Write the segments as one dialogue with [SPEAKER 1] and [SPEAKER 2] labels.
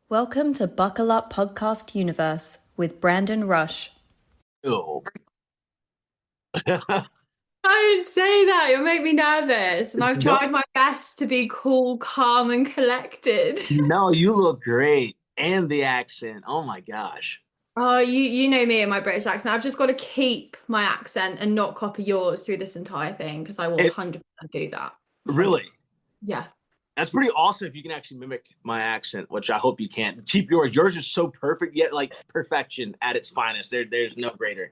[SPEAKER 1] Welcome to Buckle Up Podcast Universe with Brandon Rush.
[SPEAKER 2] Ew.
[SPEAKER 3] Don't say that. You'll make me nervous. And I've
[SPEAKER 2] No,
[SPEAKER 3] tried my best to be cool, calm, and collected.
[SPEAKER 2] no, you look great. And the accent. Oh my gosh.
[SPEAKER 3] Oh, you know me and my British accent. I've just got to keep my accent and not copy yours through this entire thing because I will
[SPEAKER 2] It
[SPEAKER 3] 100% do that.
[SPEAKER 2] really.
[SPEAKER 3] Yeah.
[SPEAKER 2] That's pretty awesome if you can actually mimic my accent, which I hope you can. Keep yours. Yours is so perfect, yet like perfection at its finest. There's no greater.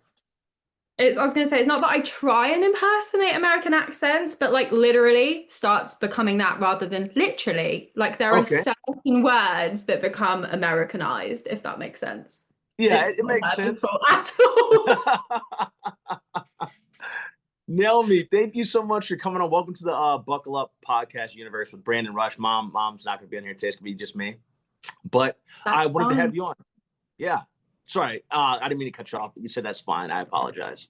[SPEAKER 3] I was going to say, it's not that I try and impersonate American accents, but like literally starts becoming that rather than literally. Like there are
[SPEAKER 2] Okay.
[SPEAKER 3] certain words that become Americanized, if that makes sense.
[SPEAKER 2] Yeah,
[SPEAKER 3] It's
[SPEAKER 2] it
[SPEAKER 3] not
[SPEAKER 2] makes sense.
[SPEAKER 3] purposeful at all.
[SPEAKER 2] Naomi, thank you so much for coming on. Welcome to the Buckle Up Podcast Universe with Brandon Rush. Mom's not gonna be on here today. It's gonna be just me. But I
[SPEAKER 3] That's
[SPEAKER 2] wanted to
[SPEAKER 3] fine.
[SPEAKER 2] have you on. Yeah. Sorry. I didn't mean to cut you off. You said that's fine. I apologize.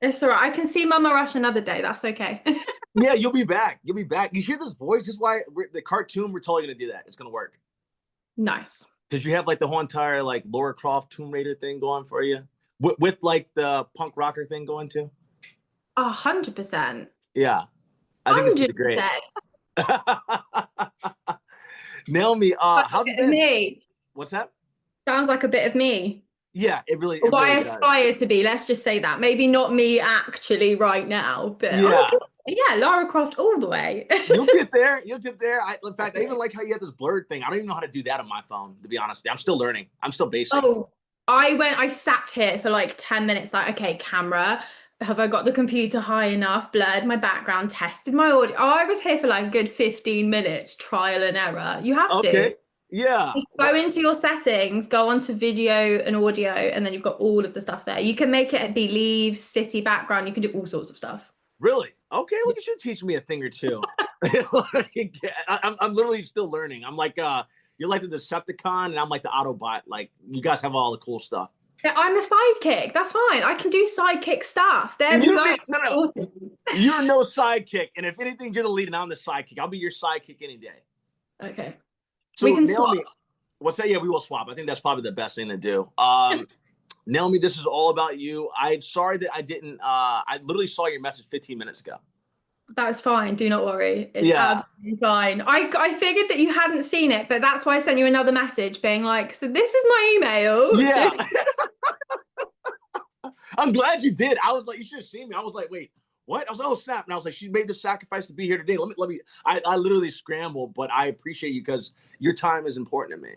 [SPEAKER 3] It's all right. I can see Mama Rush another day. That's okay.
[SPEAKER 2] Yeah, you'll be back. You'll be back. You hear this voice? This is why the cartoon, we're totally going to do that. It's going to work.
[SPEAKER 3] Nice.
[SPEAKER 2] Because you have like the whole entire like Laura Croft Tomb Raider thing going for you. With like the punk rocker thing going too.
[SPEAKER 3] 100%.
[SPEAKER 2] Yeah. I think it's going to be great.
[SPEAKER 3] 100%.
[SPEAKER 2] Naomi, how have you
[SPEAKER 3] Bit of
[SPEAKER 2] been?
[SPEAKER 3] me.
[SPEAKER 2] What's that?
[SPEAKER 3] Sounds like a bit of me.
[SPEAKER 2] Yeah, it really
[SPEAKER 3] Or I
[SPEAKER 2] does.
[SPEAKER 3] aspire to be. Let's just say that. Maybe not me actually right now, but
[SPEAKER 2] Yeah.
[SPEAKER 3] yeah, Lara Croft all the way.
[SPEAKER 2] You'll get there. You'll get there. In fact, I even like how you had this blurred thing. I don't even know how to do that on my phone, to be honest. I'm still learning. I'm still basic.
[SPEAKER 3] Oh, I sat here for like 10 minutes, like, okay, camera, have I got the computer high enough? Blurred my background, tested my audio. Oh, I was here for like a good 15 minutes, trial and error. You have to.
[SPEAKER 2] Okay. Yeah.
[SPEAKER 3] Just go into your settings, go onto video and audio, and then you've got all of the stuff there. You can make it be leaves, city background. You can do all sorts of stuff.
[SPEAKER 2] Really? Okay, look at you teach me a thing or two. Like, I'm literally still learning. I'm like, you're like the Decepticon, and I'm like the Autobot. Like, you guys have all the cool stuff.
[SPEAKER 3] Yeah, I'm the sidekick. That's fine. I can do sidekick stuff. There
[SPEAKER 2] And
[SPEAKER 3] we
[SPEAKER 2] you
[SPEAKER 3] go.
[SPEAKER 2] no. You're no sidekick, and if anything, you're the lead, and I'm the sidekick. I'll be your sidekick any day.
[SPEAKER 3] Okay.
[SPEAKER 2] So,
[SPEAKER 3] We can
[SPEAKER 2] Naomi,
[SPEAKER 3] swap.
[SPEAKER 2] what's that? Yeah, we will swap. I think that's probably the best thing to do. Naomi, this is all about you. I'm sorry that I didn't. I literally saw your message 15 minutes ago.
[SPEAKER 3] That's fine. Do not worry. It's
[SPEAKER 2] Yeah.
[SPEAKER 3] absolutely fine. I figured that you hadn't seen it, but that's why I sent you another message being like, so this is my email.
[SPEAKER 2] Yeah.
[SPEAKER 3] Just-
[SPEAKER 2] I'm glad you did. I was like, you should have seen me. I was like, wait, what? I was like, oh snap. And I was like, she made the sacrifice to be here today. Let me. I literally scrambled, but I appreciate you because your time is important to me.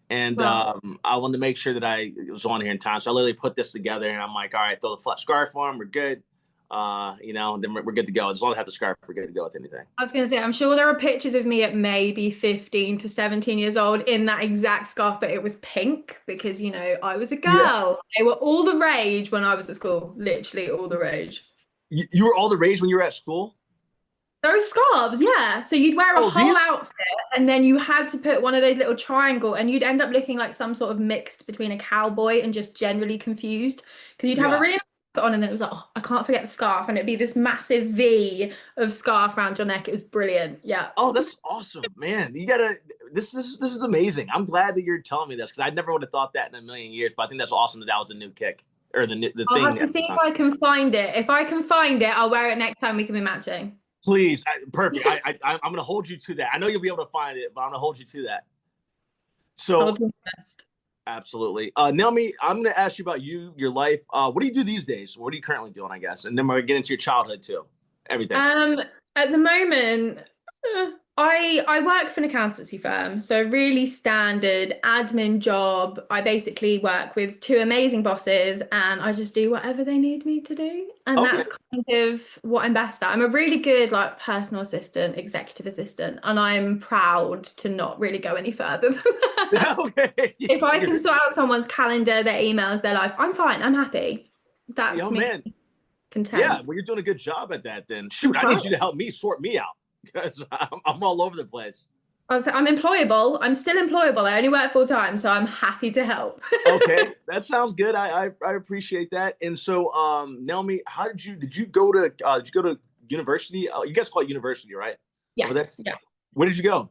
[SPEAKER 2] And
[SPEAKER 3] Well,
[SPEAKER 2] I wanted to make sure that I was on here in time. So I literally put this together, and I'm like, all right, throw the flat scarf on. We're good. Then we're good to go. As long as I have the scarf, we're good to go with anything.
[SPEAKER 3] I was going to say, I'm sure there are pictures of me at maybe 15 to 17 years old in that exact scarf, but it was pink because, I was a
[SPEAKER 2] Yeah.
[SPEAKER 3] girl. They were all the rage when I was at school, literally all the rage.
[SPEAKER 2] You were all the rage when you were at school?
[SPEAKER 3] Those scarves, yeah. So you'd wear a
[SPEAKER 2] Oh,
[SPEAKER 3] whole
[SPEAKER 2] these?
[SPEAKER 3] outfit and then you had to put one of those little triangle and you'd end up looking like some sort of mixed between a cowboy and just generally confused because you'd have a
[SPEAKER 2] Yeah.
[SPEAKER 3] really nice outfit on and then it was like, oh, I can't forget the scarf and it'd be this massive V of scarf around your neck. It was brilliant. Yeah.
[SPEAKER 2] Oh, that's awesome, man. You gotta. This is amazing. I'm glad that you're telling me this because I never would have thought that in a million years. But I think that's awesome that was a new kick or the
[SPEAKER 3] I'll
[SPEAKER 2] thing.
[SPEAKER 3] have to see if I can find it. If I can find it, I'll wear it next time we can be matching.
[SPEAKER 2] Please, perfect. I'm gonna hold you to that. I know you'll be able to find it, but I'm gonna hold you to that.
[SPEAKER 3] I'll
[SPEAKER 2] So
[SPEAKER 3] do my best.
[SPEAKER 2] absolutely, Naomi, I'm gonna ask you about your life. What do you do these days? What are you currently doing? I guess, and then we're gonna get into your childhood too. Everything.
[SPEAKER 3] At the moment, I work for an accountancy firm, so a really standard admin job. I basically work with two amazing bosses, and I just do whatever they need me to do, and
[SPEAKER 2] Okay.
[SPEAKER 3] that's kind of what I'm best at. I'm a really good like personal assistant, executive assistant, and I'm proud to not really go any further than that.
[SPEAKER 2] Okay.
[SPEAKER 3] If I can sort out someone's calendar, their emails, their life, I'm fine. I'm happy. That's
[SPEAKER 2] Oh
[SPEAKER 3] me,
[SPEAKER 2] man.
[SPEAKER 3] content.
[SPEAKER 2] Yeah, well, you're doing a good job at that. Then shoot, I need you to help me sort me out because I'm all over the place.
[SPEAKER 3] I'm employable. I'm still employable. I only work full time, so I'm happy to help.
[SPEAKER 2] Okay, that sounds good. I appreciate that. And so, Naomi, how did you go to university? You guys call it university, right? Over there?
[SPEAKER 3] Yes, yeah.
[SPEAKER 2] Where did you go?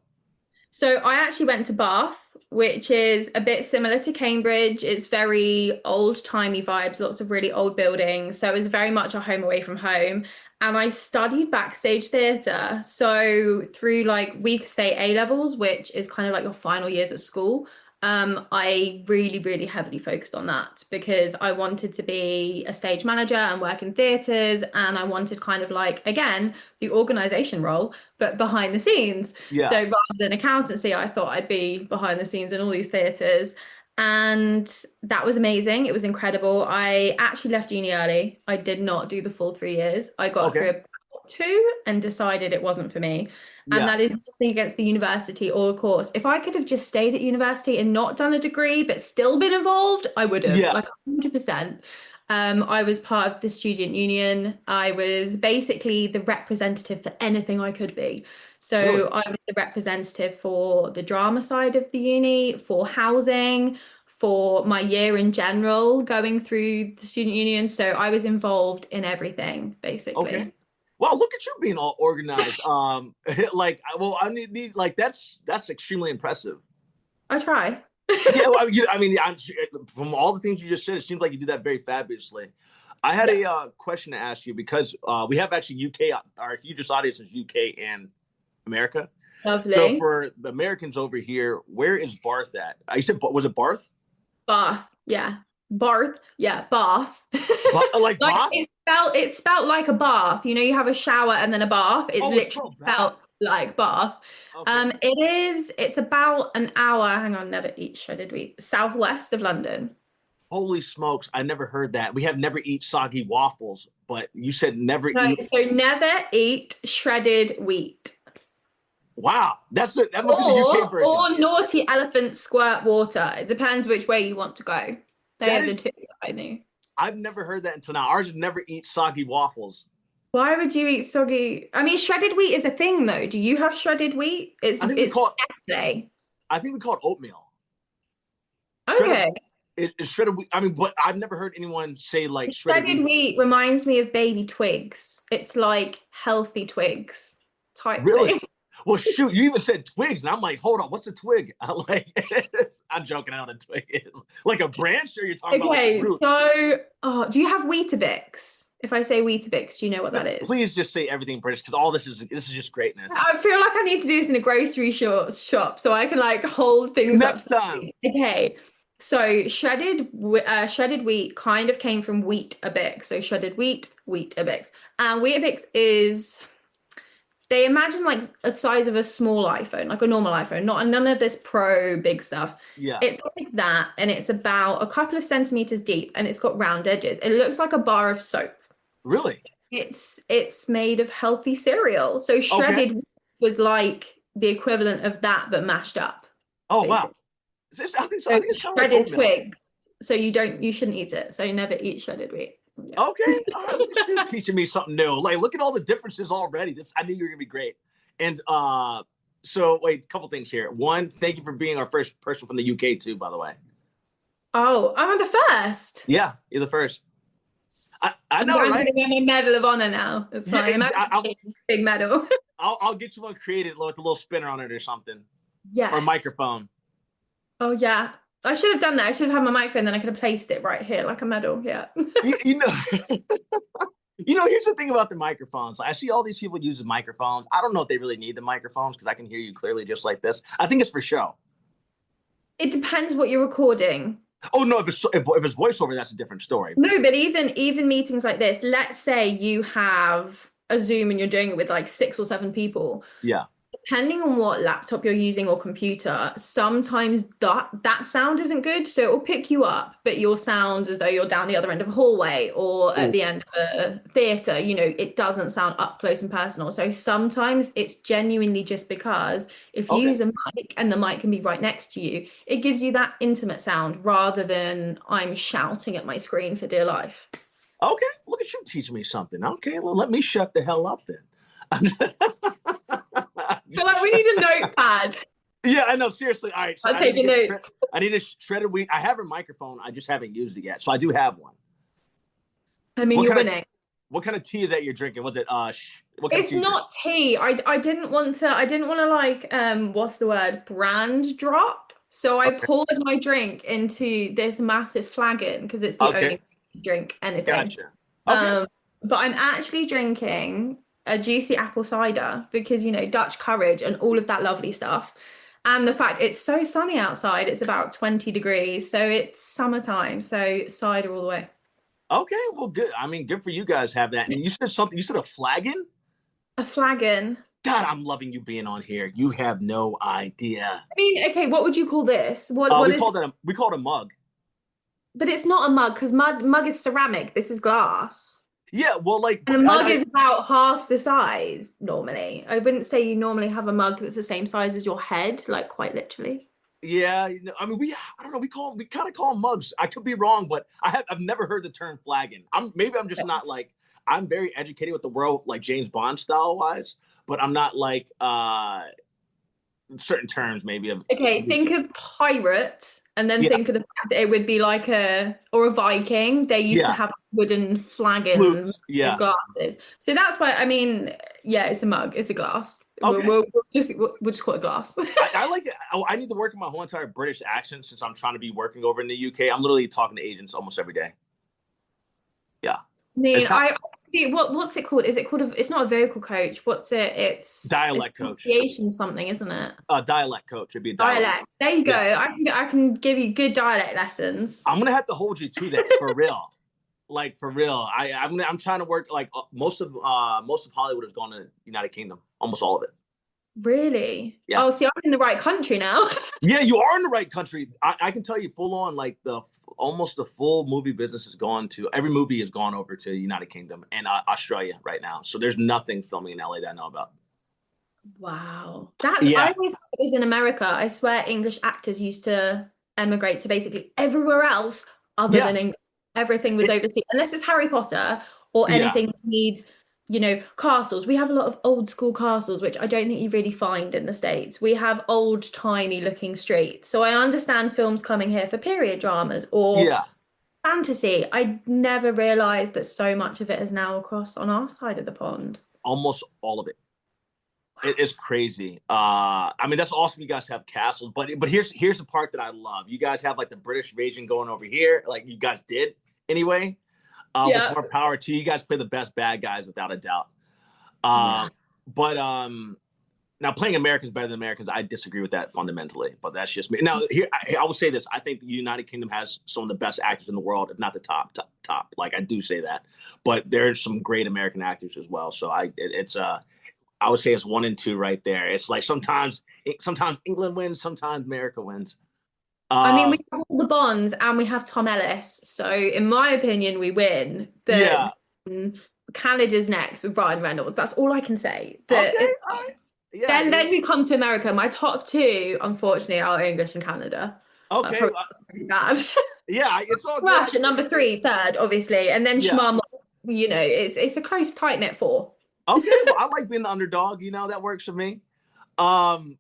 [SPEAKER 3] So I actually went to Bath. which is a bit similar to Cambridge. It's very old-timey vibes, lots of really old buildings. So it was very much a home away from home. And I studied backstage theatre. So through like we could say A levels, which is kind of like your final years at school, I really, really heavily focused on that because I wanted to be a stage manager and work in theatres, and I wanted kind of like, again, the organisation role, but behind the scenes.
[SPEAKER 2] Yeah.
[SPEAKER 3] So rather than accountancy, I thought I'd be behind the scenes in all these theatres. And that was amazing. It was incredible. I actually left uni early. I did not do the full 3 years. I got through about 2 and decided it wasn't for me. And that is nothing against the university or the course. If I could have just stayed at university and not done a degree, but still been involved, I would have, like 100%. I was part of the student union. I was basically the representative for anything I could be. So I was the representative for the drama side of the uni, for housing, for my year in general, going through the student union. So I was involved in everything, basically.
[SPEAKER 2] Okay. Well, look at you being all organized. Like, well, I need like that's extremely impressive.
[SPEAKER 3] I try.
[SPEAKER 2] Yeah, well, I'm from all the things you just said, it seems like you did that very fabulously. I had a question to ask you because we have actually UK, our hugest audience is UK and America.
[SPEAKER 3] Lovely.
[SPEAKER 2] So for the Americans over here, where is Bath at? You said, was it Bath?
[SPEAKER 3] Bath, yeah. Bath, yeah, bath.
[SPEAKER 2] Like bath?
[SPEAKER 3] It's spelled like a bath. You know, you have a shower and then a bath. It's literally spelled like bath. Okay. It's about an hour, hang on, never eat shredded wheat, southwest of London.
[SPEAKER 2] Holy smokes, I never heard that. We have never eat soggy waffles, but you said never eat.
[SPEAKER 3] So never eat shredded wheat.
[SPEAKER 2] Wow, that must be the UK version.
[SPEAKER 3] Or naughty elephant squirt water. It depends which way you want to go. They are the two I knew.
[SPEAKER 2] I've never heard that until now. Ours would never eat soggy waffles.
[SPEAKER 3] Why would you eat soggy? I mean, shredded wheat is a thing, though. Do you have shredded wheat? It's yesterday.
[SPEAKER 2] I think we call it oatmeal.
[SPEAKER 3] Okay.
[SPEAKER 2] It's shredded wheat. I mean, but I've never heard anyone say like
[SPEAKER 3] shredded wheat reminds me of baby twigs. It's like healthy twigs type thing.
[SPEAKER 2] Well, shoot, you even said twigs, and I'm like, hold on, what's a twig? I'm joking. I know what a twig is. Like a branch, or you're talking about like a root?
[SPEAKER 3] So, do you have Weetabix? If I say Weetabix, do you know what that is?
[SPEAKER 2] Please just say everything British, because all this is just greatness.
[SPEAKER 3] I feel like I need to do this in a grocery shop so I can like hold things
[SPEAKER 2] next time.
[SPEAKER 3] Okay. So shredded wheat kind of came from Weetabix. So shredded wheat, Weetabix. And Weetabix is, they imagine like a size of a small iPhone, like a normal iPhone, none of this pro big stuff.
[SPEAKER 2] Yeah.
[SPEAKER 3] It's like that, and it's about a couple of centimeters deep, and it's got round edges. It looks like a bar of soap.
[SPEAKER 2] Really?
[SPEAKER 3] It's made of healthy cereal. So shredded wheat was like the equivalent of that, but mashed up.
[SPEAKER 2] Oh, basically. Wow. I think it's kind of
[SPEAKER 3] shredded twig. So you shouldn't eat it. So you never eat shredded wheat.
[SPEAKER 2] Yeah. Okay. All right. You're teaching me something new. Like, look at all the differences already. I knew you were gonna be great. And so wait, a couple things here. One, thank you for being our first person from the UK too, by the way.
[SPEAKER 3] Oh, I'm the first.
[SPEAKER 2] Yeah, you're the first. I know,
[SPEAKER 3] I'm
[SPEAKER 2] right?
[SPEAKER 3] gonna get my Medal of Honor now. It's fine. Big medal.
[SPEAKER 2] I'll get you one created with a little spinner on it or something.
[SPEAKER 3] Yeah.
[SPEAKER 2] Or a microphone.
[SPEAKER 3] Oh yeah. I should have done that. I should have had my microphone, then I could have placed it right here like a medal. Yeah.
[SPEAKER 2] you know, here's the thing about the microphones. I see all these people using microphones. I don't know if they really need the microphones because I can hear you clearly just like this. I think it's for show.
[SPEAKER 3] It depends what you're recording.
[SPEAKER 2] Oh no, if it's voiceover, that's a different story.
[SPEAKER 3] No, but even meetings like this, let's say you have a Zoom and you're doing it with like 6 or 7 people.
[SPEAKER 2] Yeah.
[SPEAKER 3] Depending on what laptop you're using or computer, sometimes that sound isn't good. So it will pick you up, but you'll sound as though you're down the other end of a hallway or at the end of a theatre. You know, it doesn't sound up close and personal. So sometimes it's genuinely just because if you use a mic and the mic can be right next to you, it gives you that intimate sound rather than I'm shouting at my screen for dear life.
[SPEAKER 2] Okay, look at you teaching me something. Okay, well, let me shut the hell up then.
[SPEAKER 3] Feel like we need a notepad.
[SPEAKER 2] Yeah, I know. Seriously. All right. So
[SPEAKER 3] I'll take your notes.
[SPEAKER 2] I need a shredded wheat. I have a microphone. I just haven't used it yet. So I do have one.
[SPEAKER 3] I mean, you're winning.
[SPEAKER 2] What kind of tea is that you're drinking? Was it
[SPEAKER 3] it's not tea. I didn't want to like what's the word? Brand drop. So I
[SPEAKER 2] Okay.
[SPEAKER 3] poured my drink into this massive flagon because it's the only
[SPEAKER 2] Okay.
[SPEAKER 3] way to drink anything.
[SPEAKER 2] Gotcha. Okay.
[SPEAKER 3] Um, but I'm actually drinking a juicy apple cider because, Dutch courage and all of that lovely stuff. And the fact it's so sunny outside, it's about 20 degrees. So it's summertime. So cider all the way.
[SPEAKER 2] Okay. Well, good. I mean, good for you guys have that. And you said something. You said a flagon.
[SPEAKER 3] A flagon.
[SPEAKER 2] God, I'm loving you being on here. You have no idea.
[SPEAKER 3] I mean, okay, what would you call this? What
[SPEAKER 2] We
[SPEAKER 3] is
[SPEAKER 2] call it a mug.
[SPEAKER 3] But it's not a mug because mug is ceramic. This is glass.
[SPEAKER 2] Yeah. Well, like,
[SPEAKER 3] And a mug is about half the size normally. I wouldn't say you normally have a mug that's the same size as your head, like quite literally.
[SPEAKER 2] yeah. I mean, I don't know. We kind of call them mugs. I could be wrong, but I've never heard the term flagon. Maybe I'm just not like, I'm very educated with the world, like James Bond style wise, but I'm not like certain terms maybe of.
[SPEAKER 3] Okay, think of pirate and then
[SPEAKER 2] Yeah.
[SPEAKER 3] think of the fact that it would be like a Viking. They used to have wooden flagons
[SPEAKER 2] Flutes.
[SPEAKER 3] with glasses. So that's why, I mean, yeah, it's a mug, it's a glass.
[SPEAKER 2] Okay.
[SPEAKER 3] We'll just call it glass.
[SPEAKER 2] I like it. I need to work on my whole entire British accent since I'm trying to be working over in the UK. I'm literally talking to agents almost every day. Yeah.
[SPEAKER 3] I mean, what's it called? Is it called it's not a vocal coach. What's it? It's
[SPEAKER 2] dialect coach.
[SPEAKER 3] Pronunciation something, isn't it?
[SPEAKER 2] Dialect coach. It'd be a dialect.
[SPEAKER 3] There you go.
[SPEAKER 2] Yeah.
[SPEAKER 3] I can give you good dialect lessons.
[SPEAKER 2] I'm gonna have to hold you to that for real. Like for real. I'm trying to work like most of Hollywood has gone to United Kingdom. Almost all of it.
[SPEAKER 3] Really?
[SPEAKER 2] Yeah.
[SPEAKER 3] Oh, see, I'm in the right country now.
[SPEAKER 2] Yeah, you are in the right country. I can tell you full on, like almost the full movie business has gone to, every movie has gone over to United Kingdom and Australia right now. So there's nothing filming in LA that I know about.
[SPEAKER 3] Wow. I always thought it was in America. I swear English actors used to emigrate to basically everywhere else other than England. Everything was overseas, unless it's Harry Potter or anything that needs, castles. We have a lot of old school castles, which I don't think you really find in the States. We have old, tiny looking streets. So I understand films coming here for period dramas or fantasy. I never realized that so much of it is now across on our side of the pond.
[SPEAKER 2] Almost all of it. It is crazy. I mean, that's awesome. You guys have castles, but here's the part that I love. You guys have like the British invasion going over here, like you guys did anyway. With more power to you. You guys play the best bad guys without a doubt. But now playing Americans better than Americans, I disagree with that fundamentally. But that's just me. Now here, I will say this: I think the United Kingdom has some of the best actors in the world, if not the top. Like I do say that, but there's some great American actors as well. So I would say it's 1 and 2 right there. It's like sometimes England wins, sometimes America wins.
[SPEAKER 3] I mean, we have all the Bonds and we have Tom Ellis. So in my opinion, we win. But Canada's next with Ryan Reynolds. That's all I can say. But then we come to America. My top 2, unfortunately, are English and Canada.
[SPEAKER 2] Okay.
[SPEAKER 3] Bad.
[SPEAKER 2] It's all good.
[SPEAKER 3] Rush at number 3, third, obviously. And then Shema, it's a close, tight-knit 4.
[SPEAKER 2] Okay, well, I like being the underdog. That works for me.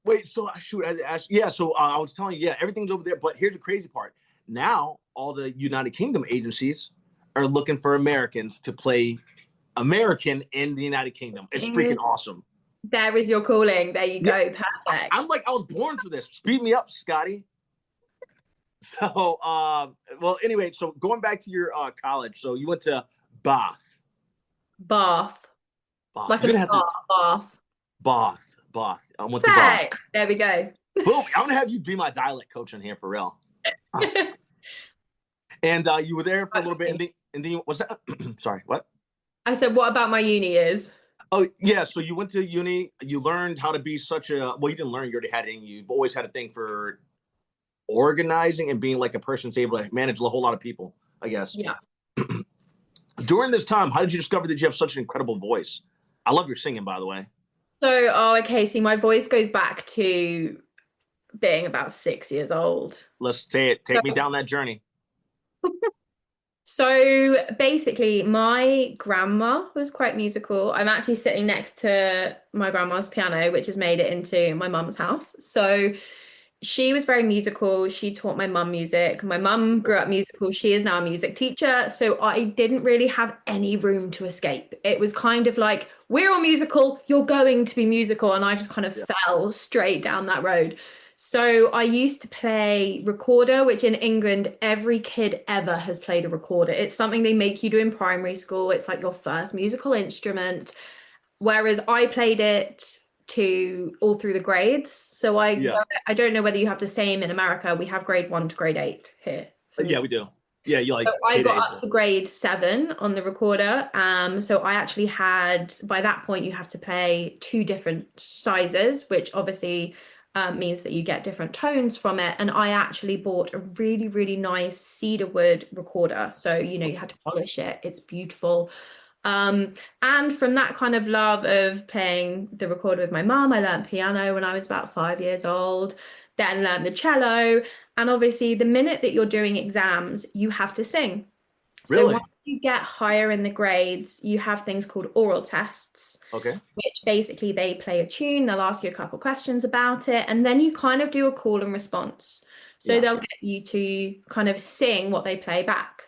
[SPEAKER 2] Wait, so I was telling you, everything's over there. But here's the crazy part. Now, all the United Kingdom agencies are looking for Americans to play American in the United Kingdom. It's freaking awesome.
[SPEAKER 3] There is your calling. There you go. Perfect.
[SPEAKER 2] I'm like, I was born for this. Speed me up, Scotty. So, well, anyway, so going back to your college. So you went to Bath.
[SPEAKER 3] Like a Bath.
[SPEAKER 2] I went to Bath.
[SPEAKER 3] There we go.
[SPEAKER 2] Boom. I'm gonna have you be my dialect coach in here for real. And you were there for a little bit, and then was that? Sorry, what?
[SPEAKER 3] I said, what about my uni years?
[SPEAKER 2] Oh yeah, so you went to uni. You learned how to be such a you didn't learn. You already had it in you. You've always had a thing for organizing and being like a person that's able to manage a whole lot of people, I guess.
[SPEAKER 3] Yeah.
[SPEAKER 2] During this time, how did you discover that you have such an incredible voice? I love your singing, by the way.
[SPEAKER 3] So, okay. See, my voice goes back to being about 6 years old.
[SPEAKER 2] Let's say it. Take me down that journey.
[SPEAKER 3] So basically, my grandma was quite musical. I'm actually sitting next to my grandma's piano, which has made it into my mum's house. So she was very musical. She taught my mum music. My mum grew up musical. She is now a music teacher. So I didn't really have any room to escape. It was kind of like, we're all musical, you're going to be musical. And I just kind of fell straight down that road. So I used to play recorder, which in England, every kid ever has played a recorder. It's something they make you do in primary school. It's like your first musical instrument. Whereas I played it to all through the grades. So
[SPEAKER 2] Yeah.
[SPEAKER 3] I don't know whether you have the same in America. We have grade 1 to grade 8 here for
[SPEAKER 2] Yeah,
[SPEAKER 3] me.
[SPEAKER 2] we do. Yeah, you like
[SPEAKER 3] So I
[SPEAKER 2] K to
[SPEAKER 3] got
[SPEAKER 2] eight.
[SPEAKER 3] up to grade 7 on the recorder. So I actually had, by that point, you have to play 2 different sizes, which obviously means that you get different tones from it. And I actually bought a really, really nice cedar wood recorder. So, you had to polish it. It's beautiful. And from that kind of love of playing the recorder with my mum, I learned piano when I was about 5 years old, then learned the cello. And obviously, the minute that you're doing exams, you have to sing. So
[SPEAKER 2] Really?
[SPEAKER 3] once you get higher in the grades, you have things called oral tests,
[SPEAKER 2] Okay.
[SPEAKER 3] which basically they play a tune, they'll ask you a couple questions about it, and then you kind of do a call and response. So
[SPEAKER 2] Yeah.
[SPEAKER 3] they'll get you to kind of sing what they play back.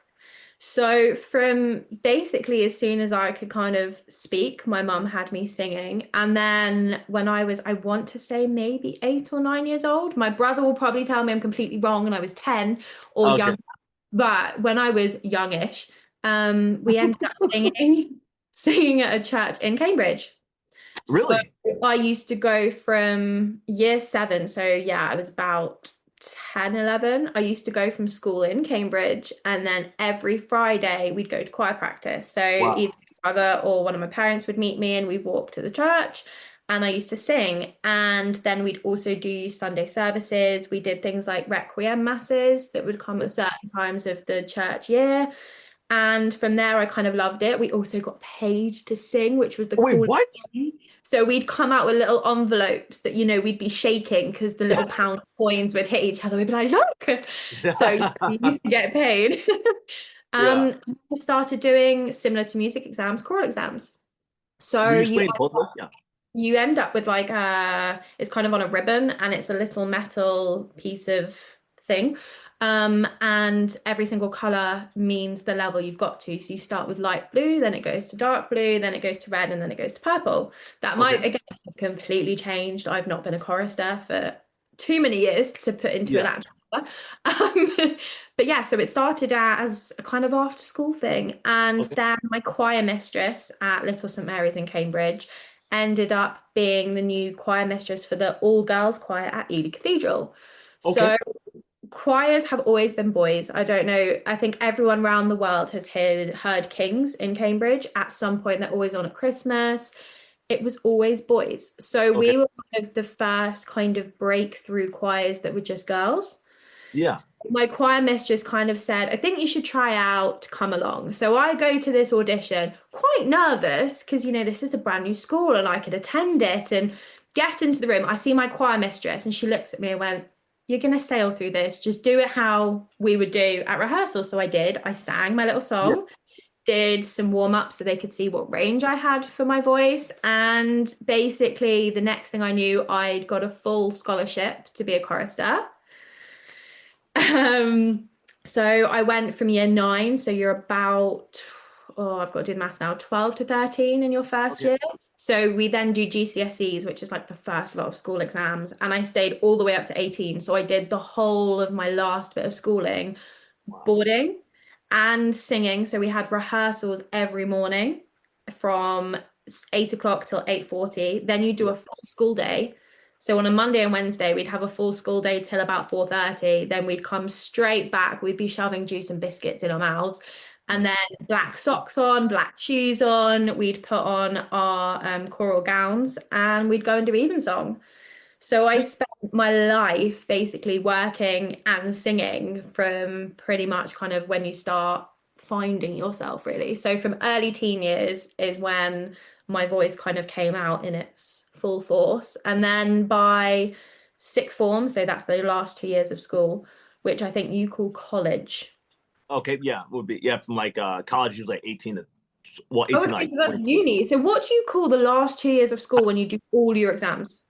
[SPEAKER 3] So from basically as soon as I could kind of speak, my mum had me singing. And then when I want to say maybe 8 or 9 years old, my brother will probably tell me I'm completely wrong and I was 10 or
[SPEAKER 2] Okay.
[SPEAKER 3] young. But when I was youngish, we ended up singing at a church in Cambridge. So
[SPEAKER 2] Really?
[SPEAKER 3] I used to go from year 7. So yeah, I was about 10, 11. I used to go from school in Cambridge, and then every Friday we'd go to choir practice. So
[SPEAKER 2] Wow.
[SPEAKER 3] either my brother or one of my parents would meet me and we'd walk to the church, and I used to sing. And then we'd also do Sunday services. We did things like requiem masses that would come at certain times of the church year. And from there, I kind of loved it. We also got paid to sing, which was the
[SPEAKER 2] Oh, wait,
[SPEAKER 3] coolest
[SPEAKER 2] what?
[SPEAKER 3] thing. So we'd come out with little envelopes that, we'd be shaking because the little pound coins would hit each other. We'd be like, look. So yeah, we used to get paid.
[SPEAKER 2] Yeah.
[SPEAKER 3] I started doing similar to music exams, choral exams.
[SPEAKER 2] Will
[SPEAKER 3] So
[SPEAKER 2] you
[SPEAKER 3] you
[SPEAKER 2] explain both of us? Yeah.
[SPEAKER 3] you end up with like it's kind of on a ribbon and it's a little metal piece of thing. And every single color means the level you've got to. So you start with light blue, then it goes to dark blue, then it goes to red, and then it goes to purple. That might
[SPEAKER 2] Okay.
[SPEAKER 3] again have completely changed. I've not been a chorister for too many years to put into an
[SPEAKER 2] Yeah.
[SPEAKER 3] actual color. But yeah, so it started as a kind of after school thing. And
[SPEAKER 2] Okay.
[SPEAKER 3] then my choir mistress at Little St Mary's in Cambridge ended up being the new choir mistress for the all girls choir at Ely Cathedral.
[SPEAKER 2] Okay.
[SPEAKER 3] So choirs have always been boys. I don't know. I think everyone around the world has heard Kings in Cambridge at some point. They're always on at Christmas. It was always boys. So
[SPEAKER 2] Okay.
[SPEAKER 3] we were one of the first kind of breakthrough choirs that were just girls.
[SPEAKER 2] Yeah.
[SPEAKER 3] My choir mistress kind of said, I think you should try out, come along. So I go to this audition quite nervous because, this is a brand new school and I could attend it and get into the room. I see my choir mistress and she looks at me and went, you're going to sail through this. Just do it how we would do at rehearsal. So I did. I sang my little
[SPEAKER 2] Yeah.
[SPEAKER 3] song, did some warm ups so they could see what range I had for my voice. And basically, the next thing I knew, I'd got a full scholarship to be a chorister. So I went from year 9, so you're about, I've got to do the maths now, 12 to 13 in your first
[SPEAKER 2] Okay.
[SPEAKER 3] year. So we then do GCSEs, which is like the first lot of school exams, and I stayed all the way up to 18. So I did the whole of my last bit of schooling,
[SPEAKER 2] Wow.
[SPEAKER 3] boarding and singing. So we had rehearsals every morning from 8 o'clock till 8:40. Then you do
[SPEAKER 2] Yeah.
[SPEAKER 3] a full school day. So on a Monday and Wednesday, we'd have a full school day till about 4:30. Then we'd come straight back. We'd be shoving juice and biscuits in our mouths. And then black socks on, black shoes on. We'd put on our choral gowns and we'd go and do evensong. So I spent my life basically working and singing from pretty much kind of when you start finding yourself, really. So from early teen years is when my voice kind of came out in its full force. And then by sixth form, so that's the last 2 years of school, which I think you call college.
[SPEAKER 2] Okay. Yeah. Would be from like college is like 18 to
[SPEAKER 3] Oh,
[SPEAKER 2] 18
[SPEAKER 3] okay,
[SPEAKER 2] like
[SPEAKER 3] so that's
[SPEAKER 2] 22.
[SPEAKER 3] uni. So what do you call the last 2 years of school when you do all your exams?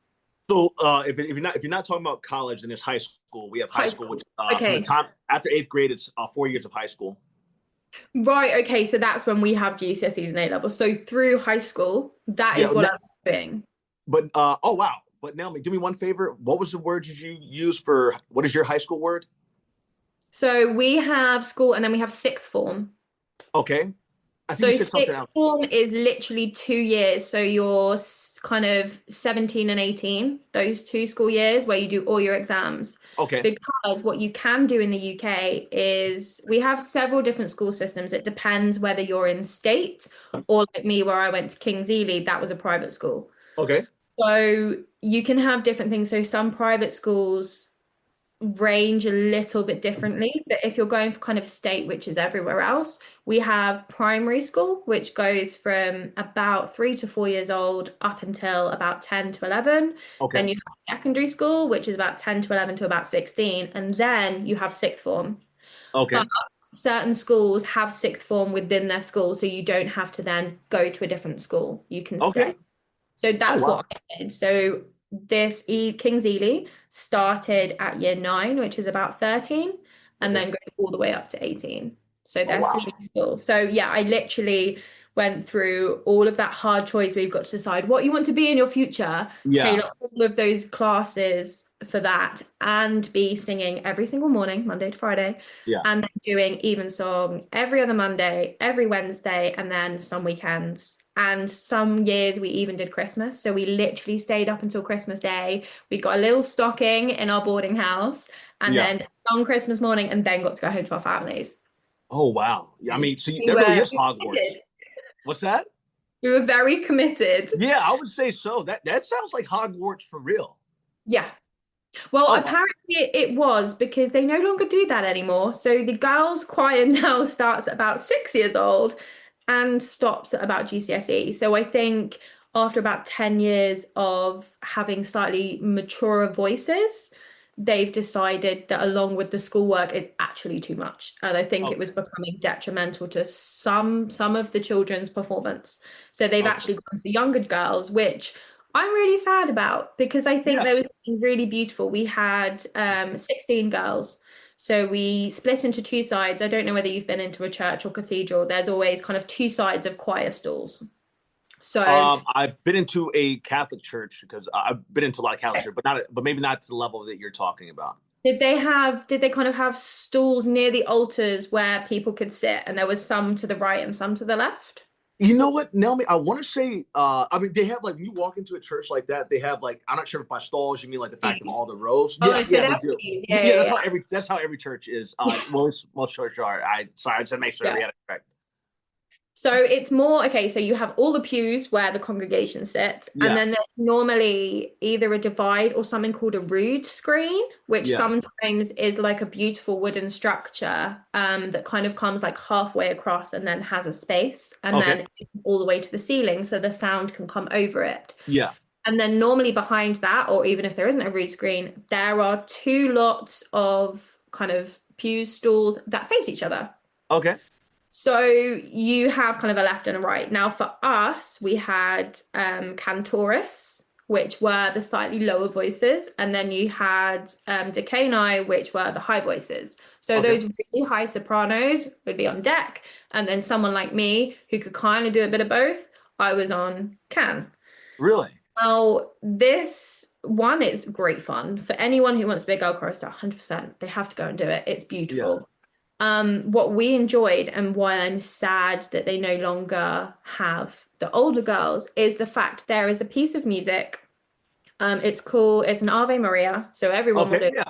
[SPEAKER 2] So if you're not talking about college, then it's high school. We have high
[SPEAKER 3] High
[SPEAKER 2] school, which
[SPEAKER 3] school.
[SPEAKER 2] from the
[SPEAKER 3] Okay.
[SPEAKER 2] time after 8th grade, it's 4 years of high school.
[SPEAKER 3] Right, okay, so that's when we have GCSEs and A levels. So through high school, that
[SPEAKER 2] Yeah.
[SPEAKER 3] is what I'm doing.
[SPEAKER 2] But oh wow. But Naomi, do me one favor. What was the word did you use for what is your high school word?
[SPEAKER 3] So we have school and then we have sixth form.
[SPEAKER 2] Okay. I think
[SPEAKER 3] So
[SPEAKER 2] you said something
[SPEAKER 3] sixth
[SPEAKER 2] else.
[SPEAKER 3] form is literally 2 years. So you're kind of 17 and 18, those 2 school years where you do all your exams.
[SPEAKER 2] Okay.
[SPEAKER 3] Because what you can do in the UK is we have several different school systems. It depends whether you're in state or like me, where I went to King's Ely, that was a private school.
[SPEAKER 2] Okay.
[SPEAKER 3] So you can have different things. So some private schools range a little bit differently, but if you're going for kind of state, which is everywhere else, we have primary school, which goes from about 3 to 4 years old up until about 10 to 11.
[SPEAKER 2] Okay.
[SPEAKER 3] Then you have secondary school, which is about 10 to 11 to about 16, and then you have sixth form.
[SPEAKER 2] Okay.
[SPEAKER 3] But certain schools have sixth form within their school, so you don't have to then go to a different school. You can
[SPEAKER 2] Okay.
[SPEAKER 3] stay. So that's
[SPEAKER 2] wow.
[SPEAKER 3] what I did. So this King's Ely started at year 9, which is about 13, and
[SPEAKER 2] Okay.
[SPEAKER 3] then goes all the way up to 18. So they're
[SPEAKER 2] wow.
[SPEAKER 3] senior school. So yeah, I literally went through all of that hard choice where you've got to decide what you want to be in your future,
[SPEAKER 2] Yeah.
[SPEAKER 3] tailor all of those classes for that, and be singing every single morning, Monday to Friday,
[SPEAKER 2] Yeah.
[SPEAKER 3] and then doing evensong every other Monday, every Wednesday, and then some weekends. And some years we even did Christmas. So we literally stayed up until Christmas Day. We got a little stocking in our boarding house and
[SPEAKER 2] Yeah.
[SPEAKER 3] then on Christmas morning and then got to go home to our families.
[SPEAKER 2] Oh wow. Yeah, I mean, so
[SPEAKER 3] We
[SPEAKER 2] that really
[SPEAKER 3] were
[SPEAKER 2] is Hogwarts.
[SPEAKER 3] committed.
[SPEAKER 2] What's that?
[SPEAKER 3] We were very committed.
[SPEAKER 2] Yeah, I would say so. That sounds like Hogwarts for real.
[SPEAKER 3] Yeah. Well,
[SPEAKER 2] Oh,
[SPEAKER 3] apparently it was, because they no longer do that anymore. So the girls' choir now starts at about 6 years old and stops at about GCSE. So I think after about 10 years of having slightly maturer voices, they've decided that along with the schoolwork is actually too much. And I think it was
[SPEAKER 2] Okay.
[SPEAKER 3] becoming detrimental to some of the children's performance. So they've
[SPEAKER 2] Okay.
[SPEAKER 3] actually gone for younger girls, which I'm really sad about, because I think
[SPEAKER 2] Yeah.
[SPEAKER 3] there was something really beautiful. We had 16 girls. So we split into 2 sides. I don't know whether you've been into a church or cathedral. There's always kind of 2 sides of choir stalls. So
[SPEAKER 2] I've been into a Catholic church because I've been into a lot of Catholic church, but maybe not to the level that you're talking about.
[SPEAKER 3] did they kind of have stalls near the altars where people could sit, and there was some to the right and some to the left?
[SPEAKER 2] You know what, Naomi? I want to say, I mean, they have like when you walk into a church like that, they have like I'm not sure if by stalls you mean like the fact of all the rows.
[SPEAKER 3] Oh,
[SPEAKER 2] Yeah,
[SPEAKER 3] so
[SPEAKER 2] yeah, they
[SPEAKER 3] that's
[SPEAKER 2] do.
[SPEAKER 3] cute.
[SPEAKER 2] Yeah,
[SPEAKER 3] Yeah,
[SPEAKER 2] that's how every church is. Most churches are. I just to make sure
[SPEAKER 3] yeah.
[SPEAKER 2] we had it correct.
[SPEAKER 3] So it's more, okay, so you have all the pews where the congregation sits,
[SPEAKER 2] Yeah.
[SPEAKER 3] and then there's normally either a divide or something called a rood screen, which
[SPEAKER 2] Yeah.
[SPEAKER 3] sometimes is like a beautiful wooden structure that kind of comes like halfway across and then has a space, and
[SPEAKER 2] Okay.
[SPEAKER 3] then all the way to the ceiling so the sound can come over it.
[SPEAKER 2] Yeah.
[SPEAKER 3] And then normally behind that, or even if there isn't a rood screen, there are 2 lots of kind of pew stalls that face each other.
[SPEAKER 2] Okay.
[SPEAKER 3] So you have kind of a left and a right. Now for us, we had cantoris, which were the slightly lower voices, and then you had decani, which were the high voices. So
[SPEAKER 2] Okay.
[SPEAKER 3] those really high sopranos would be on deck, and then someone like me who could kind of do a bit of both, I was on can.
[SPEAKER 2] Really?
[SPEAKER 3] Now this one is great fun for anyone who wants to be a girl chorister. 100%, they have to go and do it. It's beautiful. What we enjoyed, and why I'm sad that they no longer have the older girls, is the fact there is a piece of music. It's an Ave Maria, so everyone will do it,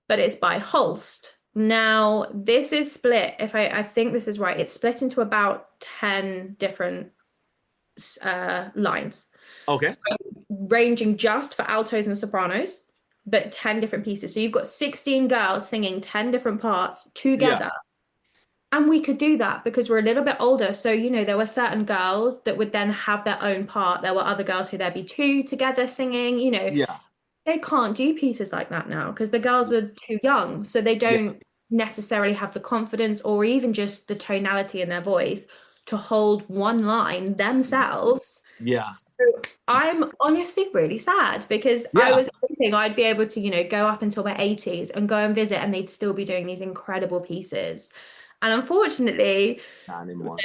[SPEAKER 3] but it's by Holst. Now, this is split, if I think this is right, it's split into about 10 different lines.
[SPEAKER 2] Okay.
[SPEAKER 3] So, ranging just for altos and sopranos, but 10 different pieces. So you've got 16 girls singing 10 different parts together.
[SPEAKER 2] Yeah.
[SPEAKER 3] And we could do that because we're a little bit older. So, there were certain girls that would then have their own part. There were other girls who there'd be 2 together singing,
[SPEAKER 2] Yeah.
[SPEAKER 3] They can't do pieces like that now because the girls are too young. So they don't necessarily have the confidence or even just the tonality in their voice to hold one line themselves.
[SPEAKER 2] Yeah.
[SPEAKER 3] So I'm honestly really sad because I was hoping I'd be able to, go up until my 80s and go and visit, and they'd still be doing these incredible pieces. And unfortunately,
[SPEAKER 2] not anymore.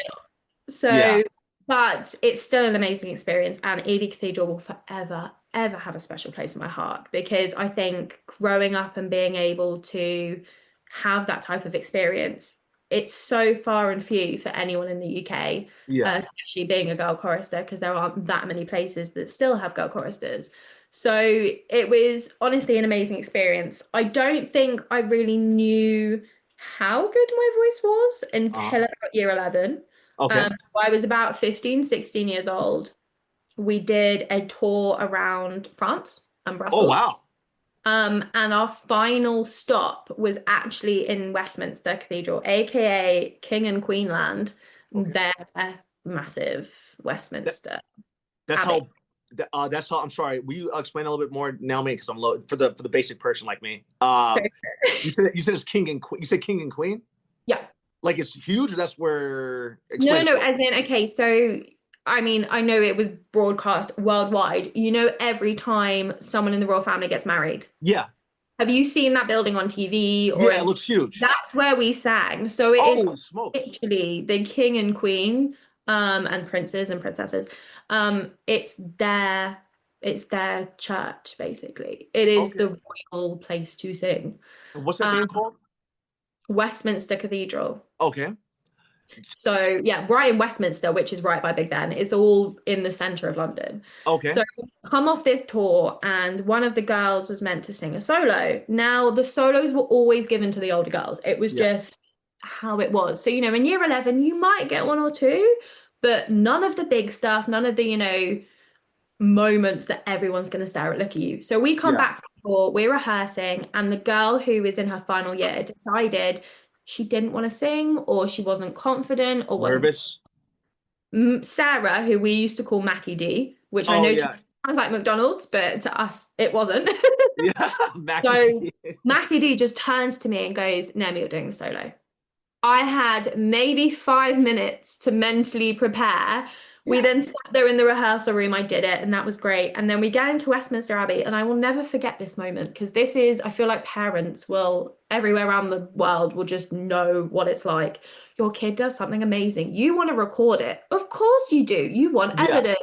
[SPEAKER 3] So, but it's still an amazing experience, and Ely Cathedral will forever, ever have a special place in my heart, because I think growing up and being able to have that type of experience, it's so far and few for anyone in the UK,
[SPEAKER 2] Yeah.
[SPEAKER 3] especially being a girl chorister, because there aren't that many places that still have girl choristers. So it was honestly an amazing experience. I don't think I really knew how good my voice was until about year 11.
[SPEAKER 2] Okay.
[SPEAKER 3] So I was about 15, 16 years old. We did a tour around France and
[SPEAKER 2] Oh,
[SPEAKER 3] Brussels.
[SPEAKER 2] wow.
[SPEAKER 3] And our final stop was actually in Westminster Cathedral, aka King and Queen Land.
[SPEAKER 2] Okay.
[SPEAKER 3] Their massive Westminster
[SPEAKER 2] That's
[SPEAKER 3] Abbey.
[SPEAKER 2] that's how. I'm sorry. Will you explain a little bit more, Naomi? Because I'm low for the basic person like me. You said it's king and queen. You said king and queen.
[SPEAKER 3] Yeah.
[SPEAKER 2] Like it's huge. That's where.
[SPEAKER 3] No,
[SPEAKER 2] Explain it.
[SPEAKER 3] as in, okay, so I mean, I know it was broadcast worldwide. You know, every time someone in the royal family gets married.
[SPEAKER 2] Yeah.
[SPEAKER 3] Have you seen that building on TV or
[SPEAKER 2] Yeah, it looks huge.
[SPEAKER 3] That's where we sang. So it is
[SPEAKER 2] Holy smokes.
[SPEAKER 3] literally the king and queen, and princes and princesses. It's their church, basically. It is the royal place to sing.
[SPEAKER 2] And what's that name called?
[SPEAKER 3] Westminster Cathedral.
[SPEAKER 2] Okay.
[SPEAKER 3] So yeah, right in Westminster, which is right by Big Ben. It's all in the center of London.
[SPEAKER 2] Okay.
[SPEAKER 3] So we come off this tour, and one of the girls was meant to sing a solo. Now, the solos were always given to the older girls. It was just how it was. So, you know, in year 11, you might get one or two, but none of the big stuff, none of the, you know, moments that everyone's going to stare at, look at you. So we come back for, we're rehearsing, and the girl who was in her final year decided she didn't want to sing, or she wasn't confident, or wasn't
[SPEAKER 2] nervous.
[SPEAKER 3] Sarah, who we used to call Mackie D, which I know sounds like McDonald's, but to us it wasn't.
[SPEAKER 2] Yeah,
[SPEAKER 3] Mackie D just turns to me and goes, "Naomi, you're doing the solo." I had maybe 5 minutes to mentally prepare. We then sat there in the rehearsal room. I did it, and that was great. And then we get into Westminster Abbey, and I will never forget this moment, because this is, I feel like parents will, everywhere around the world, will just know what it's like. Your kid does something amazing. You want to record it. Of course you do. You want evidence.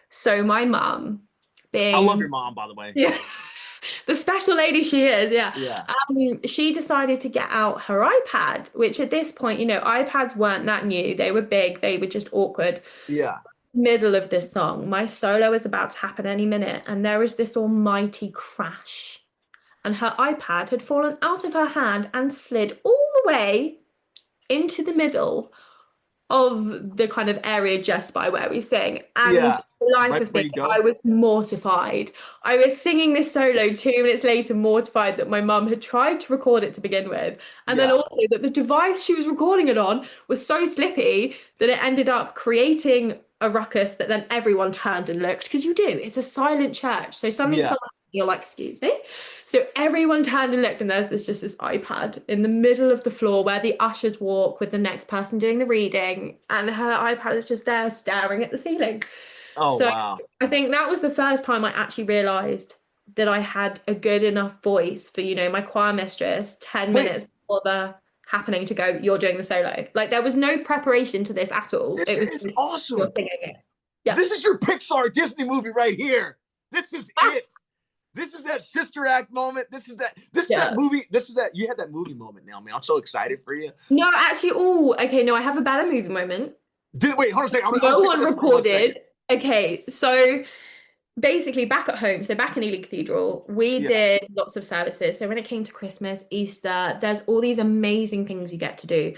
[SPEAKER 3] So my mum, being...
[SPEAKER 2] I love your mom, by the way.
[SPEAKER 3] Yeah. The special lady she is,
[SPEAKER 2] yeah.
[SPEAKER 3] She decided to get out her iPad, which at this point, you know, iPads weren't that new. They were big. They were just awkward.
[SPEAKER 2] Yeah.
[SPEAKER 3] Middle of this song, my solo is about to happen any minute, and there is this almighty crash. And her iPad had fallen out of her hand and slid all the way into the middle of the kind of area just by where we sing. And the life of me, I was mortified. I was singing this solo 2 minutes later, mortified that my mum had tried to record it to begin with. And then also that the device she was recording it on was so slippy that it ended up creating a ruckus that then everyone turned and looked. Because you do, it's a silent church. So something's you're like, excuse me. So everyone turned and looked, and there's just this iPad in the middle of the floor where the ushers walk with the next person doing the reading, and her iPad is just there staring at the ceiling.
[SPEAKER 2] Oh, so wow.
[SPEAKER 3] I think that was the first time I actually realized that I had a good enough voice for, you know, my choir mistress 10 minutes before the happening to go, "You're doing the solo." Like, there was no preparation to this at all.
[SPEAKER 2] This is awesome.
[SPEAKER 3] You're singing it. Yeah.
[SPEAKER 2] This is your Pixar Disney movie right here. This is it. This is that Sister Act moment. This is that movie. You had that movie moment, Naomi. I'm so excited for you.
[SPEAKER 3] No, actually, I have a better movie moment.
[SPEAKER 2] Wait, hold on a second.
[SPEAKER 3] No one recorded. Okay, so basically back at home, so back in Ely Cathedral, we did lots of services. So when it came to Christmas, Easter, there's all these amazing things you get to do.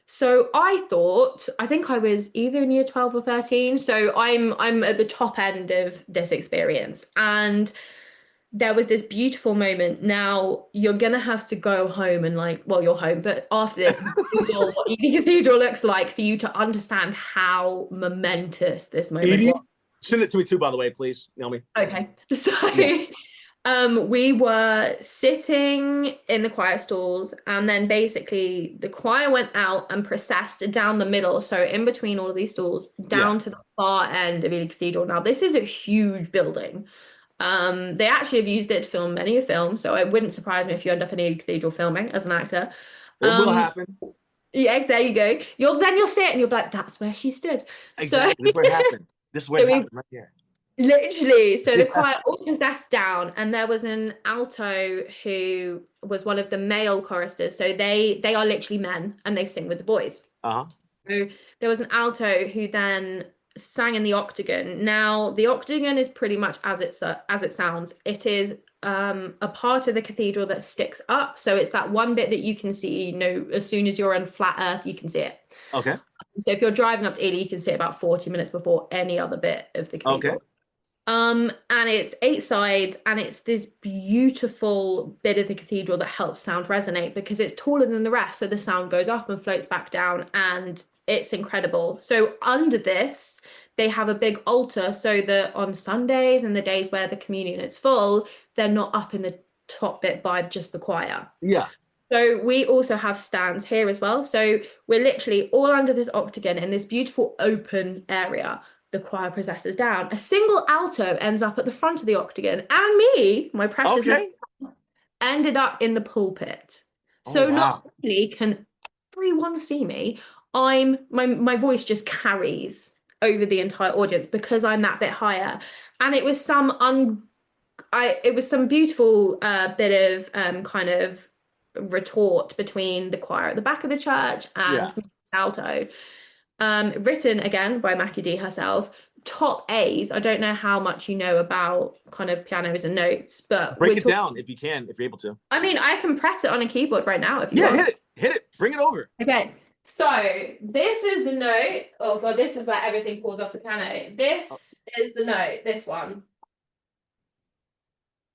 [SPEAKER 3] So I think I was either in year 12 or 13. So I'm at the top end of this experience. And there was this beautiful moment. Now you're going to have to go home and you're home, but after this, Google what Ely Cathedral looks like for you to understand how momentous this moment was.
[SPEAKER 2] Send it to me too, by the way, please, Naomi.
[SPEAKER 3] Okay. So we were sitting in the choir stalls, and then basically the choir went out and processed down the middle. So in between all of these stalls, down to the far end of Ely Cathedral. Now, this is a huge building. They actually have used it to film many a film, so it wouldn't surprise me if you end up in Ely Cathedral filming as an actor.
[SPEAKER 2] It will happen.
[SPEAKER 3] Yeah, there you go. You'll see it and you'll be like, that's where she stood.
[SPEAKER 2] Exactly. This is where it happened. This is where it happened right here.
[SPEAKER 3] Literally. So the
[SPEAKER 2] Yeah.
[SPEAKER 3] choir all possessed down, and there was an alto who was one of the male choristers. So they are literally men and they sing with the boys.
[SPEAKER 2] Uh-huh.
[SPEAKER 3] So there was an alto who then sang in the octagon. Now the octagon is pretty much as it sounds. It is a part of the cathedral that sticks up. So it's that one bit that you can see, as soon as you're on flat earth, you can see it.
[SPEAKER 2] Okay.
[SPEAKER 3] So if you're driving up to Ely, you can see it about 40 minutes before any other bit of the cathedral.
[SPEAKER 2] Okay.
[SPEAKER 3] And it's 8 sides, and it's this beautiful bit of the cathedral that helps sound resonate because it's taller than the rest. So the sound goes up and floats back down, and it's incredible. So under this, they have a big altar so that on Sundays and the days where the communion is full, they're not up in the top bit by just the choir.
[SPEAKER 2] Yeah.
[SPEAKER 3] So we also have stands here as well. So we're literally all under this octagon in this beautiful open area. The choir possesses down. A single alto ends up at the front of the octagon, and me, my precious, ended up in the pulpit. So not only can everyone see me, my voice just carries over the entire audience because I'm that bit higher. And it was some beautiful bit of kind of retort between the choir at the back of the church and Miss Alto. Written again by Mackie D herself, top A's. I don't know how much you know about kind of pianos and notes, but
[SPEAKER 2] break it down if you can, if you're able to.
[SPEAKER 3] I mean, I can press it on a keyboard right now if you want.
[SPEAKER 2] Hit it, bring it over.
[SPEAKER 3] Okay, so this is the note. Oh god, this is where everything falls off the piano. This is the note, this one.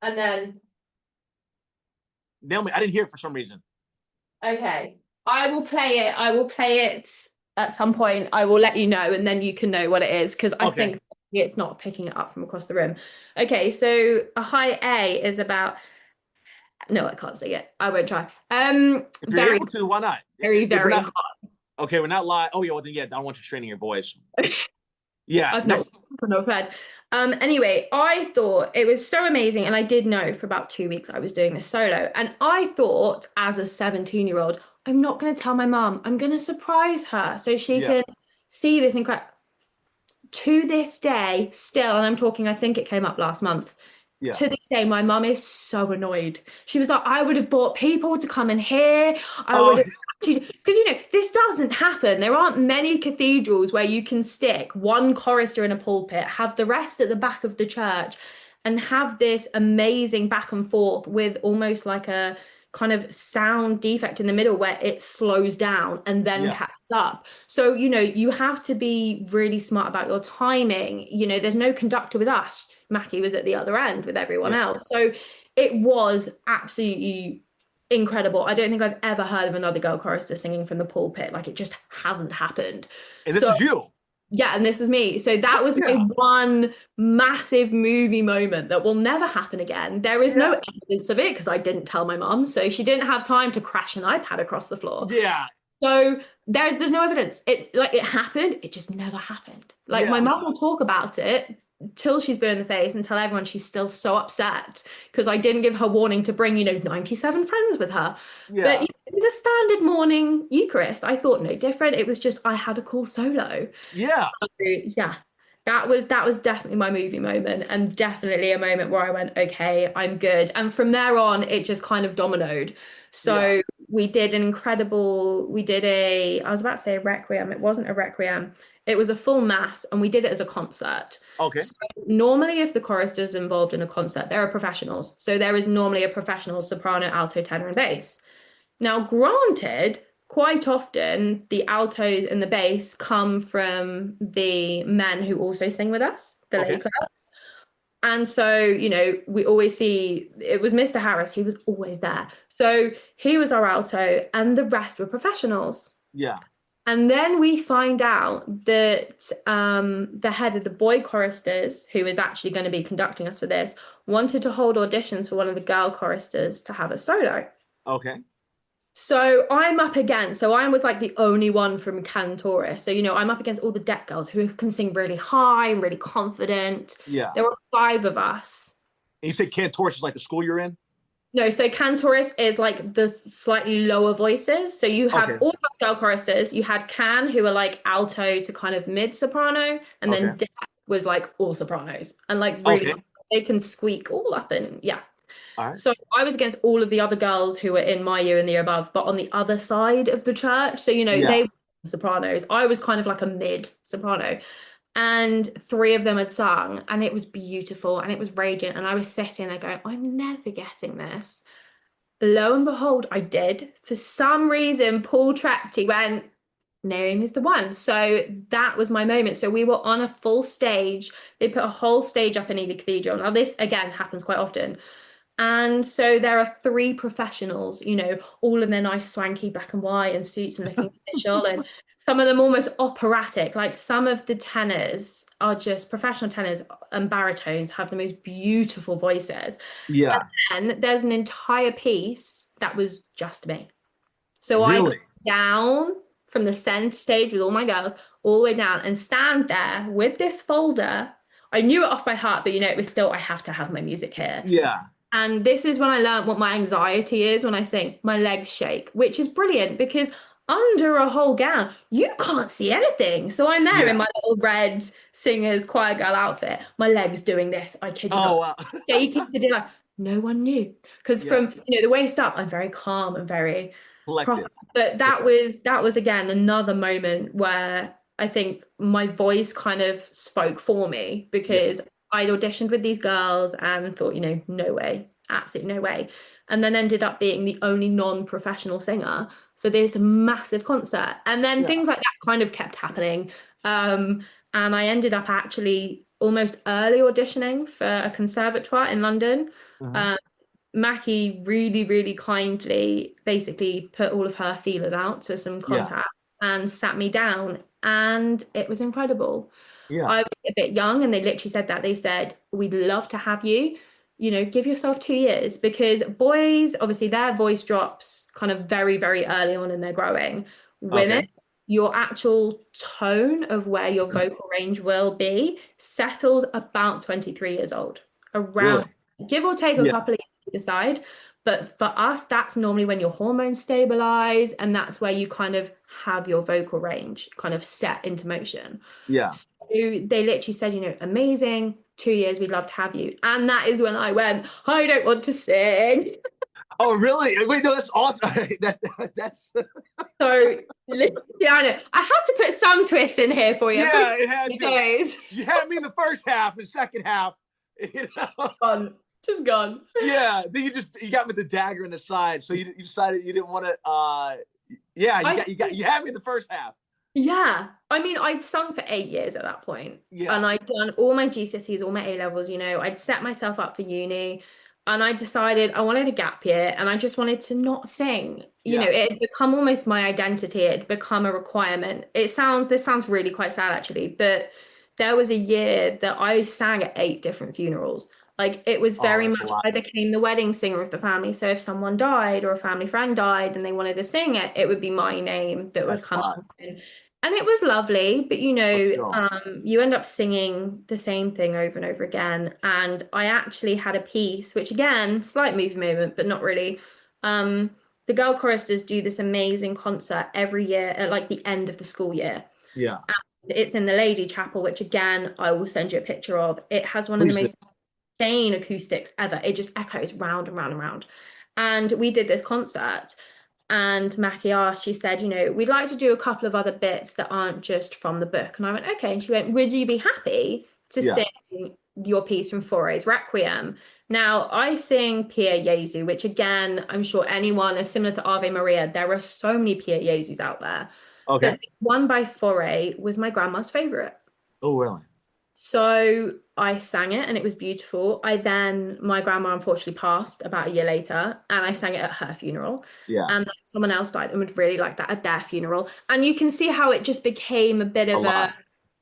[SPEAKER 3] And then
[SPEAKER 2] Naomi, I didn't hear it for some reason.
[SPEAKER 3] Okay, I will play it at some point. I will let you know, and then you can know what it is, because I think it's not picking it up from across the room. Okay, so a high A is about... No, I can't sing it. I won't try.
[SPEAKER 2] If you're able to, why not?
[SPEAKER 3] Very hard.
[SPEAKER 2] Okay, we're not live. Oh, yeah, well, then, I don't want you straining your voice. Yeah.
[SPEAKER 3] I've not fed. Anyway, I thought it was so amazing, and I did know for about 2 weeks I was doing this solo, and I thought as a 17-year-old, I'm not going to tell my mum. I'm going to surprise her so she can see this incredible... To this day, still, and I'm talking, I think it came up last month. Yeah. To this day, my mum is so annoyed. She was like, I would have bought people to come in here. I would have... Because, this doesn't happen. There aren't many cathedrals where you can stick one chorister in a pulpit, have the rest at the back of the church, and have this amazing back and forth with almost like a kind of sound defect in the middle where it slows down and then catches up. So, you have to be really smart about your timing. There's no conductor with us. Mackie was at the other end with everyone else. So it was absolutely incredible. I don't think I've ever heard of another girl chorister singing from the pulpit. Like, it just hasn't happened.
[SPEAKER 2] And this is you.
[SPEAKER 3] Yeah, and this is me. So that was my one massive movie moment that will never happen again. There is no evidence of it because I didn't tell my mum, so she didn't have time to crash an iPad across the floor.
[SPEAKER 2] Yeah.
[SPEAKER 3] So there's no evidence. It happened. It just never happened. My mum will talk about it till she's blue in the face and tell everyone she's still so upset because I didn't give her warning to bring 97 friends with her. But it was a standard morning Eucharist. I thought no different. It was just I had a cool solo. That was definitely my movie moment, and definitely a moment where I went, okay, I'm good. And from there on it just kind of dominoed. So we did I was about to say a requiem. It wasn't a requiem. It was a full mass, and we did it as a concert.
[SPEAKER 2] Okay.
[SPEAKER 3] So normally, if the chorister is involved in a concert, there are professionals. So there is normally a professional soprano, alto, tenor, and bass. Now, granted, quite often the altos and the bass come from the men who also sing with us, the lay clerks. And so, we always see, it was Mr. Harris, he was always there. So he was our alto, and the rest were professionals.
[SPEAKER 2] Yeah.
[SPEAKER 3] And then we find out that the head of the boy choristers, who is actually going to be conducting us for this, wanted to hold auditions for one of the girl choristers to have a solo.
[SPEAKER 2] Okay.
[SPEAKER 3] So I'm up against, so I was like the only one from Cantoris. So, I'm up against all the deck girls who can sing really high and really confident.
[SPEAKER 2] Yeah.
[SPEAKER 3] There were 5 of us.
[SPEAKER 2] And you said Cantoris is like the school you're in?
[SPEAKER 3] No, so Cantoris is like the slightly lower voices. So you have all of us girl choristers. You had Can, who are like alto to kind of mid soprano, and then Deck, was like all sopranos and like really
[SPEAKER 2] Okay.
[SPEAKER 3] they can squeak all up and yeah.
[SPEAKER 2] All right.
[SPEAKER 3] So I was against all of the other girls who were in my year and the year above, but on the other side of the church. So, you know,
[SPEAKER 2] Yeah.
[SPEAKER 3] they were sopranos. I was kind of like a mid soprano. And three of them had sung, and it was beautiful and it was raging. And I was sitting there going, I'm never getting this. Lo and behold, I did. For some reason, Paul trapped. He went, Naomi's the one. So that was my moment. So we were on a full stage. They put a whole stage up in Ely Cathedral. Now, this again happens quite often. And so there are three professionals, you know, all in their nice swanky black and white and suits and looking official, and some of them almost operatic. Like some of the tenors are just professional tenors and baritones have the most beautiful voices.
[SPEAKER 2] Yeah.
[SPEAKER 3] And there's an entire piece that was just me. So I
[SPEAKER 2] Really?
[SPEAKER 3] got down from the center stage with all my girls, all the way down, and stand there with this folder. I knew it off by heart, but you know, it was still, I have to have my music here.
[SPEAKER 2] Yeah.
[SPEAKER 3] And this is when I learned what my anxiety is when I sing. My legs shake, which is brilliant because under a whole gown, you can't see anything. So I'm there in my little red singer's choir girl outfit. My legs doing this. I kid you not.
[SPEAKER 2] Wow.
[SPEAKER 3] Shaking to dinner. No one knew. Because from the waist up, I'm very calm and very proper.
[SPEAKER 2] Collected.
[SPEAKER 3] But that was again another moment where I think my voice kind of spoke for me because I'd auditioned with these girls and thought, no way, absolutely no way. And then ended up being the only non-professional singer for this massive concert. And then things like that kind of kept happening. And I ended up actually almost early auditioning for a conservatoire in London. Mackie really, really kindly basically put all of her feelers out to some contacts and sat me down. And it was incredible. I was a bit young and they literally said that. They said, we'd love to have you, give yourself 2 years, because boys, obviously their voice drops kind of very, very early on in their growing. Women, your actual tone of where your vocal range will be settles about 23 years old, around, give or take a couple of years to decide. But for us, that's normally when your hormones stabilize, and that's where you kind of have your vocal range kind of set into motion.
[SPEAKER 2] Yeah.
[SPEAKER 3] So they literally said, amazing, 2 years, we'd love to have you. And that is when I went, I don't want to sing.
[SPEAKER 2] Oh, really? Wait, no, that's awesome. That's
[SPEAKER 3] So, yeah, I know. I have to put some twist in here for you.
[SPEAKER 2] Yeah, it had to. You had me in the first half, and second half,
[SPEAKER 3] Gone. Just gone.
[SPEAKER 2] Yeah, then you got me the dagger in the side, so you decided you didn't want to. You had me in the first half.
[SPEAKER 3] Yeah, I mean, I'd sung for 8 years at that point, and I'd done all my GCSEs, all my A levels. I'd set myself up for uni, and I decided I wanted a gap year, and I just wanted to not sing. It had become almost my identity. It had become a requirement. This sounds really quite sad actually, but there was a year that I sang at 8 different funerals. Like it was very much, I became the wedding singer of the family. So if someone died or a family friend died and they wanted to sing it, it would be my name that would come up. And it was lovely, but you end up singing the same thing over and over again. And I actually had a piece, which again, slight movie moment, but not really. The girl choristers do this amazing concert every year at like the end of the school year.
[SPEAKER 2] Yeah.
[SPEAKER 3] And it's in the Lady Chapel, which again, I will send you a picture of. It has one of the most insane acoustics ever. It just echoes round and round and round. And we did this concert. And Mackie asked, she said, we'd like to do a couple of other bits that aren't just from the book. And I went, okay. And she went, would you be happy to sing your piece from Fauré's Requiem? Now, I sing Pie Jesu, which again, I'm sure anyone is similar to Ave Maria. There are so many Pie Jesus out there.
[SPEAKER 2] Okay.
[SPEAKER 3] But the one by Fauré was my grandma's favorite.
[SPEAKER 2] Oh, really?
[SPEAKER 3] So I sang it and it was beautiful. My grandma unfortunately passed about a year later, and I sang it at her funeral.
[SPEAKER 2] Yeah.
[SPEAKER 3] And then someone else died and would really like that at their funeral. And you can see how it just became a bit of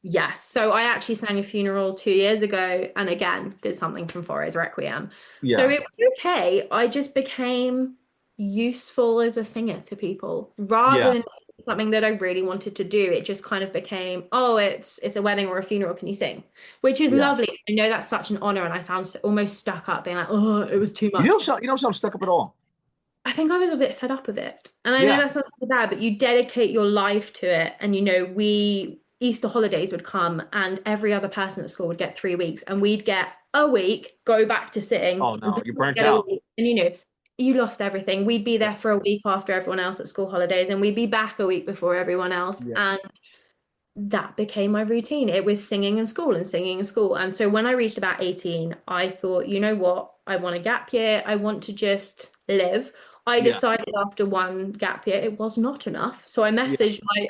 [SPEAKER 3] yes. So I actually sang a funeral 2 years ago and again did something from Fauré's Requiem.
[SPEAKER 2] Yeah.
[SPEAKER 3] So it was okay. I just became useful as a singer to people rather than something that I really wanted to do. It just kind of became, it's a wedding or a funeral, can you sing? Which is lovely. I know that's such an honor, and I sound almost stuck up being like, it was too much.
[SPEAKER 2] You don't sound stuck up at all.
[SPEAKER 3] I think I was a bit fed up of it, and I know that sounds so bad, but you dedicate your life to it, and we Easter holidays would come and every other person at school would get 3 weeks and we'd get a week, go back to sitting,
[SPEAKER 2] Oh
[SPEAKER 3] and
[SPEAKER 2] no, you're burnt
[SPEAKER 3] get a
[SPEAKER 2] out.
[SPEAKER 3] week. And you lost everything. We'd be
[SPEAKER 2] Yeah.
[SPEAKER 3] there for a week after everyone else at school holidays, and we'd be back a week before everyone else.
[SPEAKER 2] Yeah.
[SPEAKER 3] And that became my routine. It was singing in school and singing in school. And so when I reached about 18, I thought, you know what? I want a gap year. I want to just live. I
[SPEAKER 2] Yeah.
[SPEAKER 3] decided after one gap year it was not enough. So I
[SPEAKER 2] Yeah.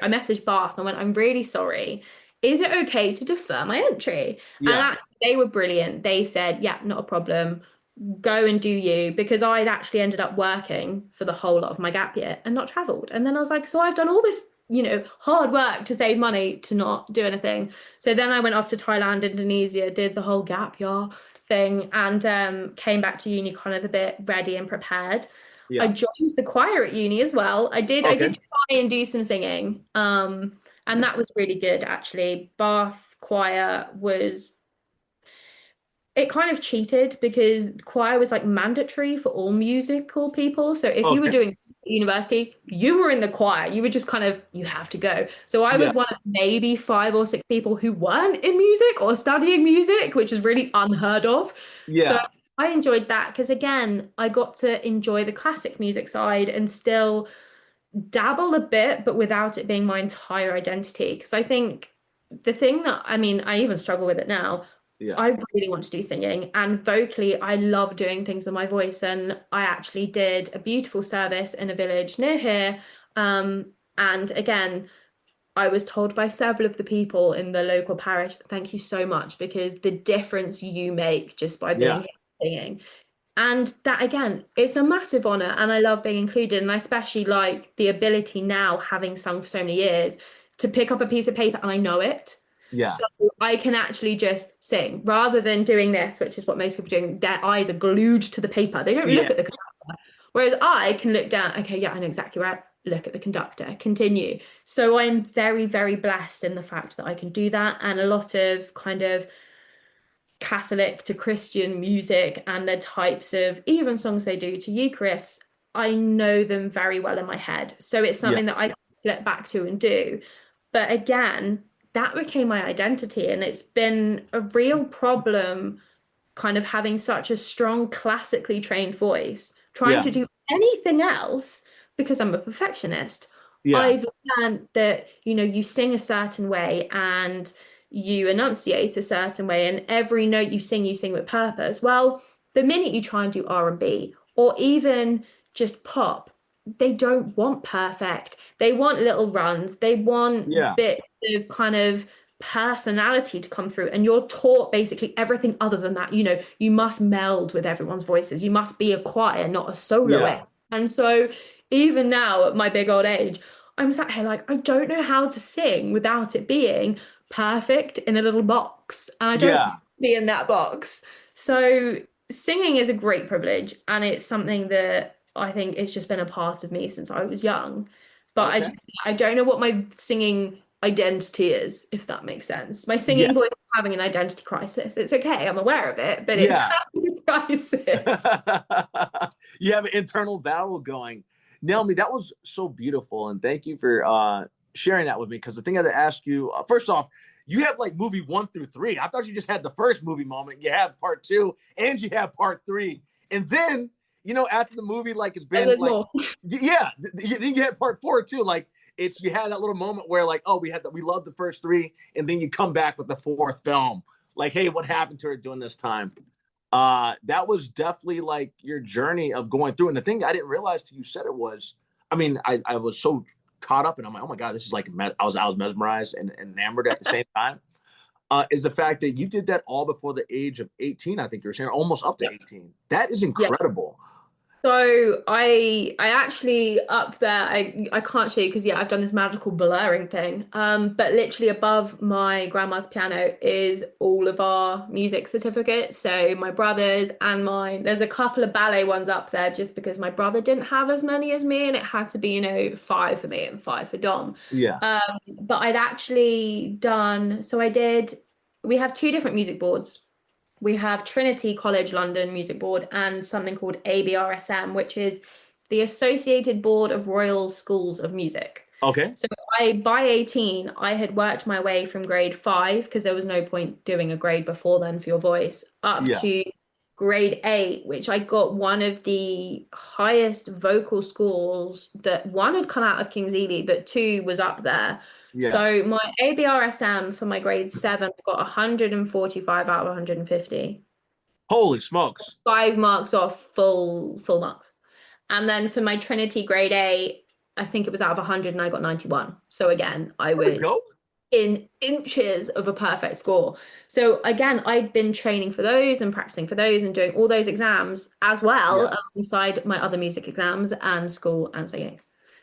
[SPEAKER 3] messaged Bath and went, I'm really sorry. Is it okay to defer my entry? And
[SPEAKER 2] Yeah.
[SPEAKER 3] they were brilliant. They said, yeah, not a problem. Go and do you, because I'd actually ended up working for the whole lot of my gap year and not traveled. And then I was like, so I've done all this, hard work to save money to not do anything. So then I went off to Thailand, Indonesia, did the whole gap year thing, and came back to uni kind of a bit ready and prepared. I
[SPEAKER 2] Yeah.
[SPEAKER 3] joined the choir at uni as well. I did
[SPEAKER 2] Okay.
[SPEAKER 3] try and do some singing. And that was really good actually. Bath choir was, it kind of cheated because choir was like mandatory for all musical people. So if you were
[SPEAKER 2] Okay.
[SPEAKER 3] doing university, you were in the choir. You were just kind of, you have to go. So I
[SPEAKER 2] Yeah.
[SPEAKER 3] was one of maybe 5 or 6 people who weren't in music or studying music, which is really unheard of. So
[SPEAKER 2] Yeah.
[SPEAKER 3] I enjoyed that because again, I got to enjoy the classic music side and still dabble a bit, but without it being my entire identity. Because I think the thing that, I mean, I even struggle with it now.
[SPEAKER 2] Yeah.
[SPEAKER 3] I really want to do singing, and vocally, I love doing things with my voice. And I actually did a beautiful service in a village near here. And again, I was told by several of the people in the local parish, thank you so much, because the difference you make just by being
[SPEAKER 2] Yeah.
[SPEAKER 3] here singing. And that again, it's a massive honor, and I love being included. And I especially like the ability now, having sung for so many years, to pick up a piece of paper and I know it.
[SPEAKER 2] Yeah.
[SPEAKER 3] So I can actually just sing rather than doing this, which is what most people are doing. Their eyes are glued to the paper. They don't look
[SPEAKER 2] Yeah.
[SPEAKER 3] at the conductor. Whereas I can look down, okay, yeah, I know exactly where. Look at the conductor, continue. So I'm very, very blessed in the fact that I can do that. And a lot of kind of Catholic to Christian music and the types of even songs they do to Eucharist, I know them very well in my head. So it's
[SPEAKER 2] Yeah.
[SPEAKER 3] something that I can slip back to and do. But again, that became my identity. And it's been a real problem kind of having such a strong classically trained voice, trying
[SPEAKER 2] Yeah.
[SPEAKER 3] to do anything else because I'm a perfectionist.
[SPEAKER 2] Yeah.
[SPEAKER 3] I've learned that, you sing a certain way and you enunciate a certain way, and every note you sing with purpose. Well, the minute you try and do R&B or even just pop, they don't want perfect. They want little runs. They want
[SPEAKER 2] Yeah.
[SPEAKER 3] bits of kind of personality to come through, and you're taught basically everything other than that. You must meld with everyone's voices. You must be a choir, not a
[SPEAKER 2] Yeah.
[SPEAKER 3] soloist. And so even now at my big old age, I'm sat here like, I don't know how to sing without it being perfect in a little box, and I don't want
[SPEAKER 2] Yeah.
[SPEAKER 3] to be in that box. So singing is a great privilege, and it's something that I think it's just been a part of me since I was young. But
[SPEAKER 2] Okay.
[SPEAKER 3] I don't know what my singing identity is, if that makes sense. My
[SPEAKER 2] Yeah.
[SPEAKER 3] singing voice is having an identity crisis. It's okay, I'm aware of it, but it's
[SPEAKER 2] Yeah.
[SPEAKER 3] having a crisis.
[SPEAKER 2] You have an internal battle going. Naomi, that was so beautiful. And thank you for sharing that with me. Because the thing I had to ask you, first off, you have like movie 1 through 3. I thought you just had the first movie moment. You have part 2 and you have part 3. And then, after the movie, like it's
[SPEAKER 3] And
[SPEAKER 2] been
[SPEAKER 3] there's
[SPEAKER 2] like,
[SPEAKER 3] more.
[SPEAKER 2] yeah, then you had part 4 too. Like you had that little moment where like, oh, we loved the first 3. And then you come back with the 4th film. Like, hey, what happened to her during this time? That was definitely like your journey of going through. And the thing I didn't realize till you said it was, I mean, I was so caught up and I'm like, oh my God, this is like, I was mesmerized and enamored at the same time. Is the fact that you did that all before the age of 18, I think you were saying, almost up to 18. That is
[SPEAKER 3] Yeah.
[SPEAKER 2] incredible.
[SPEAKER 3] So I actually up there, I can't show you because I've done this magical blurring thing. But literally above my grandma's piano is all of our music certificates. So my brother's and mine. There's a couple of ballet ones up there just because my brother didn't have as many as me, and it had to be 5 for me and 5 for Dom.
[SPEAKER 2] Yeah.
[SPEAKER 3] But I'd actually done, so we have 2 different music boards. We have Trinity College London Music Board and something called ABRSM, which is the Associated Board of Royal Schools of Music.
[SPEAKER 2] Okay.
[SPEAKER 3] So by 18, I had worked my way from grade 5, because there was no point doing a grade before then for your voice, up
[SPEAKER 2] Yeah.
[SPEAKER 3] to grade 8, which I got one of the highest vocal scores, that one had come out of King's Ely, but 2 was up there.
[SPEAKER 2] Yeah.
[SPEAKER 3] So my ABRSM for my grade 7 got 145 out of 150.
[SPEAKER 2] Holy smokes.
[SPEAKER 3] 5 marks off full marks. And then for my Trinity grade 8, I think it was out of 100 and I got 91. So again, I
[SPEAKER 2] Way to
[SPEAKER 3] was
[SPEAKER 2] go.
[SPEAKER 3] in inches of a perfect score. So again, I'd been training for those and practicing for those and doing all those exams as well,
[SPEAKER 2] Yeah.
[SPEAKER 3] alongside my other music exams and school and singing.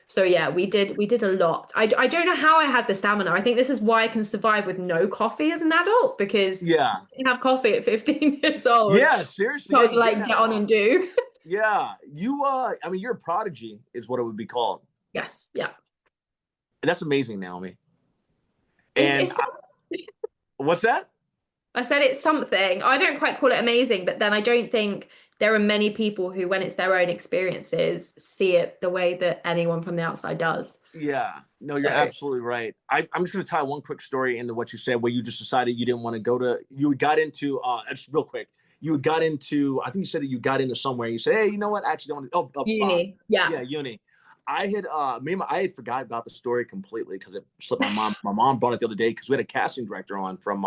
[SPEAKER 3] So yeah, we did a lot. I don't know how I had the stamina. I think this is why I can survive with no coffee as an adult, because
[SPEAKER 2] Yeah.
[SPEAKER 3] I didn't have coffee at 15 years old.
[SPEAKER 2] Yeah. Seriously.
[SPEAKER 3] So I
[SPEAKER 2] Yeah,
[SPEAKER 3] was
[SPEAKER 2] you
[SPEAKER 3] like,
[SPEAKER 2] did
[SPEAKER 3] get
[SPEAKER 2] have
[SPEAKER 3] on and do.
[SPEAKER 2] Yeah. You I mean, you're a prodigy is what it would be called.
[SPEAKER 3] Yes, yeah.
[SPEAKER 2] And that's amazing, Naomi. And
[SPEAKER 3] It's
[SPEAKER 2] what's that?
[SPEAKER 3] I said it's something. I don't quite call it amazing, but then I don't think there are many people who, when it's their own experiences, see it the way that anyone from the outside does.
[SPEAKER 2] Yeah. No, you're
[SPEAKER 3] So,
[SPEAKER 2] absolutely right. I'm just going to tie one quick story into what you said, where you just decided you didn't want to go to, you got into, just real quick, you got into, I think you said that you got into somewhere. You said, hey, you know what? I actually don't want to,
[SPEAKER 3] uni, yeah.
[SPEAKER 2] yeah, uni. I had, I had forgot about the story completely because it slipped my mom. My mom brought it the other day because we had a casting director on from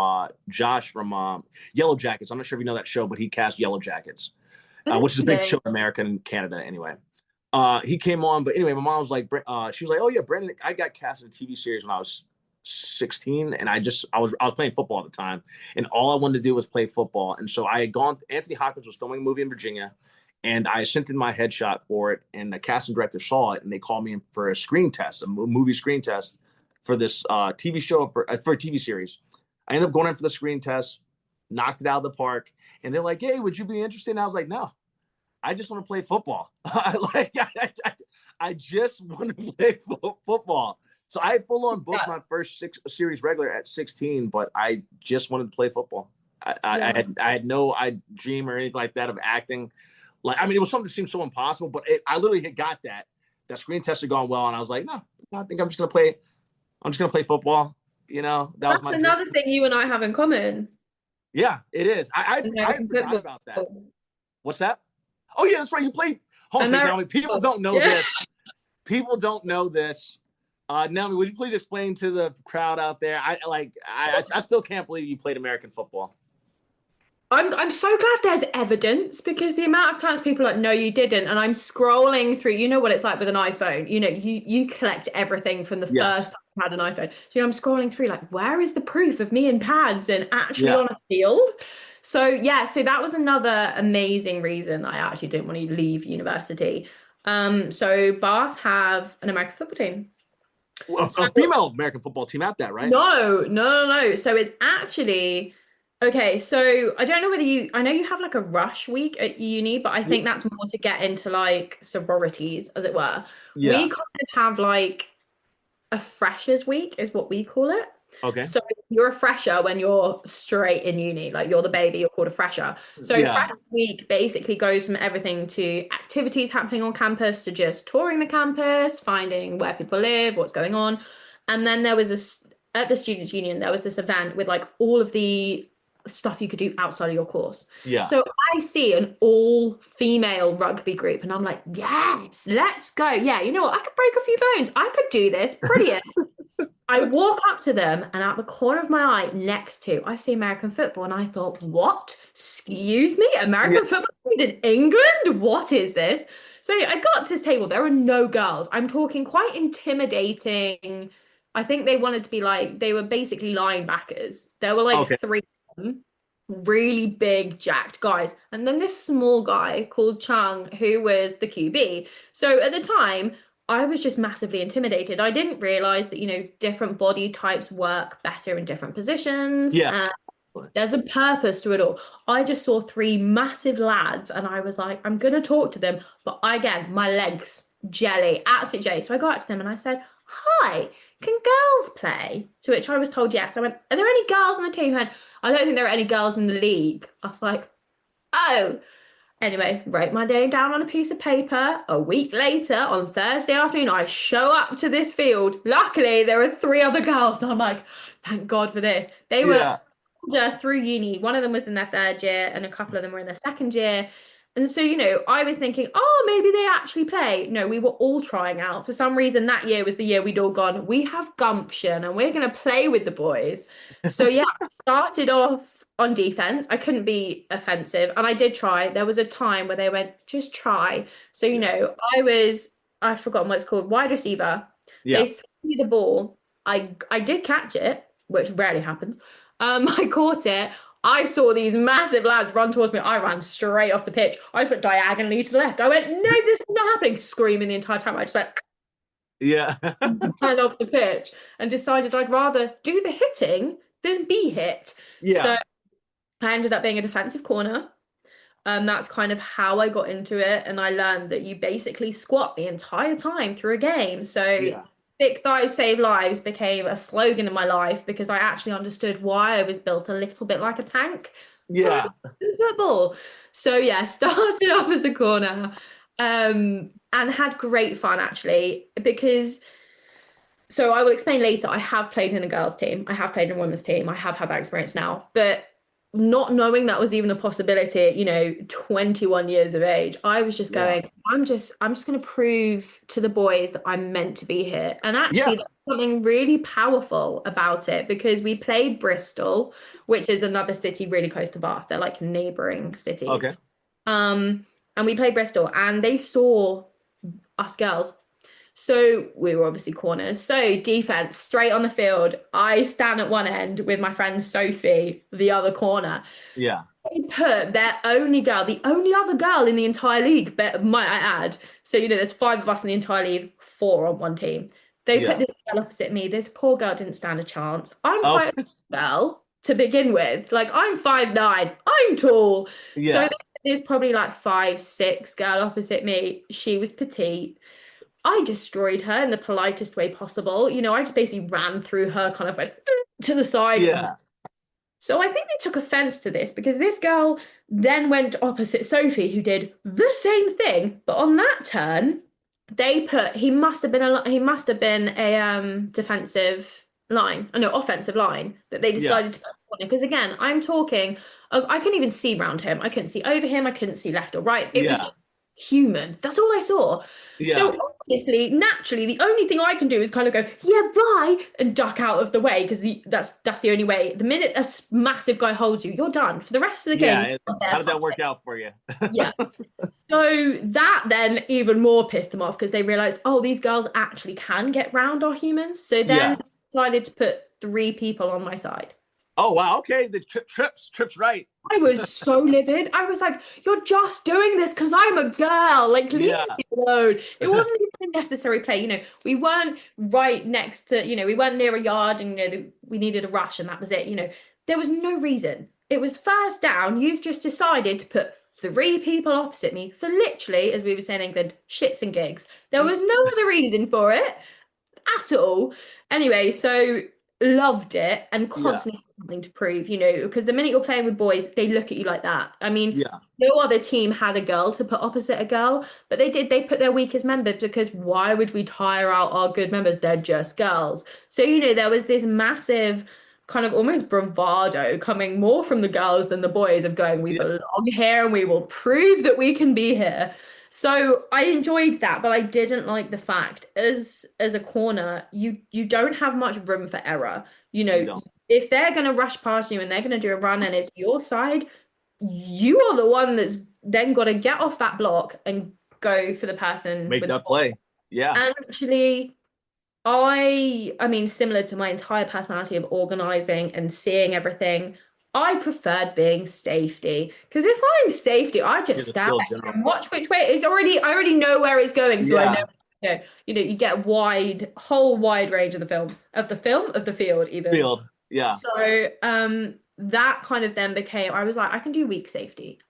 [SPEAKER 2] Josh from Yellow Jackets. I'm not sure if you know that show, but he cast Yellow Jackets, which is a big show in America and Canada anyway. He came on, but anyway, my mom was like, she was like, oh yeah, Brendan, I got cast in a TV series when I was 16, and I was playing football at the time, and all I wanted to do was play football. And so I had gone. Anthony Hopkins was filming a movie in Virginia, and I sent in my headshot for it, and the casting director saw it, and they called me in for a screen test, a movie screen test for this TV show for a TV series. I ended up going in for the screen test, knocked it out of the park, and they're like, hey, would you be interested? And I was like, no. I just want to play football. I just want to play football. So I full on booked my first series regular at 16, but I just wanted to play football. I had no dream or anything like that of acting. Like, I mean, it was something that seemed so impossible, but I literally had got that screen test had gone well, and I was like, no, I think I'm just gonna play football. You know,
[SPEAKER 3] That's another thing you and I have in common.
[SPEAKER 2] Yeah, it is. I forgot about that. What's that? Oh yeah, that's right. You played. Naomi. People don't know this. People don't know this. Naomi, would you please explain to the crowd out there? I still can't believe you played American football.
[SPEAKER 3] I'm so glad there's evidence, because the amount of times people are like, no, you didn't, and I'm scrolling through. You know what it's like with an iPhone. You know, you collect everything from the first time I had an iPhone. So you know, I'm scrolling through like, where is the proof of me in pads and actually on a field? So yeah, so that was another amazing reason I actually didn't want to leave university. So Bath have an American football team.
[SPEAKER 2] Well, a female American football team at that, right?
[SPEAKER 3] No. So it's actually okay. So I don't know whether I know you have like a rush week at uni, but I think that's more to get into like sororities, as it were.
[SPEAKER 2] Yeah.
[SPEAKER 3] We kind of have like a freshers week, is what we call it.
[SPEAKER 2] Okay.
[SPEAKER 3] So you're a fresher when you're straight in uni, like you're the baby, you're called a fresher. So Fresh Week basically goes from everything to activities happening on campus to just touring the campus, finding where people live, what's going on. And then there was at the Students' Union, there was this event with like all of the stuff you could do outside of your course.
[SPEAKER 2] Yeah.
[SPEAKER 3] So I see an all-female rugby group and I'm like, yes, let's go. Yeah, you know what? I could break a few bones. I could do this. Brilliant. I walk up to them, and out the corner of my eye next to, I see American football, and I thought, what? Excuse me? American football in England? What is this? So I got to this table. There were no girls. I'm talking quite intimidating. I think they wanted to be like, they were basically linebackers. There were like 3 of them, really big, jacked guys. And then this small guy called Chung, who was the QB. So at the time, I was just massively intimidated. I didn't realize that, you know, different body types work better in different positions.
[SPEAKER 2] Yeah.
[SPEAKER 3] There's a purpose to it all. I just saw 3 massive lads and I was like, I'm going to talk to them. But again, my legs, jelly, absolute jelly. So I got up to them and I said, hi, can girls play? To which I was told yes. I went, are there any girls on the team? I went, I don't think there are any girls in the league. I was like, oh. Anyway, wrote my name down on a piece of paper. A week later, on Thursday afternoon, I show up to this field. Luckily, there were 3 other girls, and I'm like, thank God for this. They were
[SPEAKER 2] Yeah.
[SPEAKER 3] older through uni. One of them was in their 3rd year, and a couple of them were in their 2nd year. And so, I was thinking, oh, maybe they actually play. No, we were all trying out. For some reason, that year was the year we'd all gone, we have gumption and we're going to play with the boys. So, yeah, I started off on defense. I couldn't be offensive. And I did try. There was a time where they went, just try. So, I've forgotten what it's called, wide receiver.
[SPEAKER 2] Yeah.
[SPEAKER 3] They threw me the ball. I did catch it, which rarely happens. I caught it. I saw these massive lads run towards me. I ran straight off the pitch. I just went diagonally to the left. I went, no, this is not happening, screaming the entire time. I just went,
[SPEAKER 2] Yeah.
[SPEAKER 3] ran off the pitch and decided I'd rather do the hitting than be hit.
[SPEAKER 2] Yeah.
[SPEAKER 3] So I ended up being a defensive corner. That's kind of how I got into it. And I learned that you basically squat the entire time through a game. So
[SPEAKER 2] Yeah.
[SPEAKER 3] thick thighs save lives became a slogan in my life because I actually understood why I was built a little bit like a tank.
[SPEAKER 2] Yeah.
[SPEAKER 3] Football. So yeah, started off as a corner, and had great fun actually, because so I will explain later. I have played in a girls' team. I have played in a women's team. I have had that experience now, but not knowing that was even a possibility, 21 years of age, I was just going, I'm just going to prove to the boys that I'm meant to be here. And actually, there's something really powerful about it because we played Bristol, which is another city really close to Bath. They're like neighboring cities.
[SPEAKER 2] Okay.
[SPEAKER 3] And we played Bristol, and they saw us girls. So we were obviously corners. So defense, straight on the field. I stand at one end with my friend Sophie, the other corner.
[SPEAKER 2] Yeah.
[SPEAKER 3] They put their only girl, the only other girl in the entire league, but might I add. So, there's 5 of us in the entire league, 4 on one team. They put this girl opposite me. This poor girl didn't stand a chance. I'm quite a girl to begin with. Like, I'm 5'9". I'm tall.
[SPEAKER 2] Yeah.
[SPEAKER 3] So there's probably like 5'6" girl opposite me. She was petite. I destroyed her in the politest way possible. I just basically ran through her, kind of went to the side.
[SPEAKER 2] Yeah.
[SPEAKER 3] So I think they took offense to this because this girl then went opposite Sophie, who did the same thing. But on that turn, he must have been a defensive line, offensive line that they decided to put on it. Because again, I'm talking, I couldn't even see around him. I couldn't see over him. I couldn't see left or right. It was human. That's all I saw.
[SPEAKER 2] Yeah.
[SPEAKER 3] So obviously, naturally, the only thing I can do is kind of go, yeah, bye, and duck out of the way because that's the only way. The minute a massive guy holds you, you're done for the rest of the game.
[SPEAKER 2] How did that work out for you?
[SPEAKER 3] Yeah. So that then even more pissed them off because they realized, oh, these girls actually can get round our humans. So then they decided to put 3 people on my side.
[SPEAKER 2] Oh, wow. Okay. The trips right.
[SPEAKER 3] I was so livid. I was like, you're just doing this because I'm a girl. Like, leave me alone. It wasn't even a necessary play. We weren't right next to, we weren't near a yard and, we needed a rush and that was it. There was no reason. It was first down. You've just decided to put 3 people opposite me for literally, as we would say in England, shits and gigs. There was no other reason for it at all. Anyway, so loved it and constantly had something to prove, because the minute you're playing with boys, they look at you like that. I mean, no other team had a girl to put opposite a girl, but they put their weakest members because why would we tire out our good members? They're just girls. So, there was this massive kind of almost bravado coming more from the girls than the boys of going, we belong here and we will prove that we can be here. So I enjoyed that, but I didn't like the fact as a corner, you don't have much room for error. If they're going to rush past you and they're going to do a run and it's your side, you are the one that's then got to get off that block and go for the person.
[SPEAKER 2] Make that play. Yeah.
[SPEAKER 3] And actually, I mean, similar to my entire personality of organizing and seeing everything, I preferred being safety because if I'm safety, I just stand back and watch which way it's I already know where it's going, so I know. You get whole wide range of the field even.
[SPEAKER 2] Yeah.
[SPEAKER 3] So that kind of then became, I was like, I can do weak safety.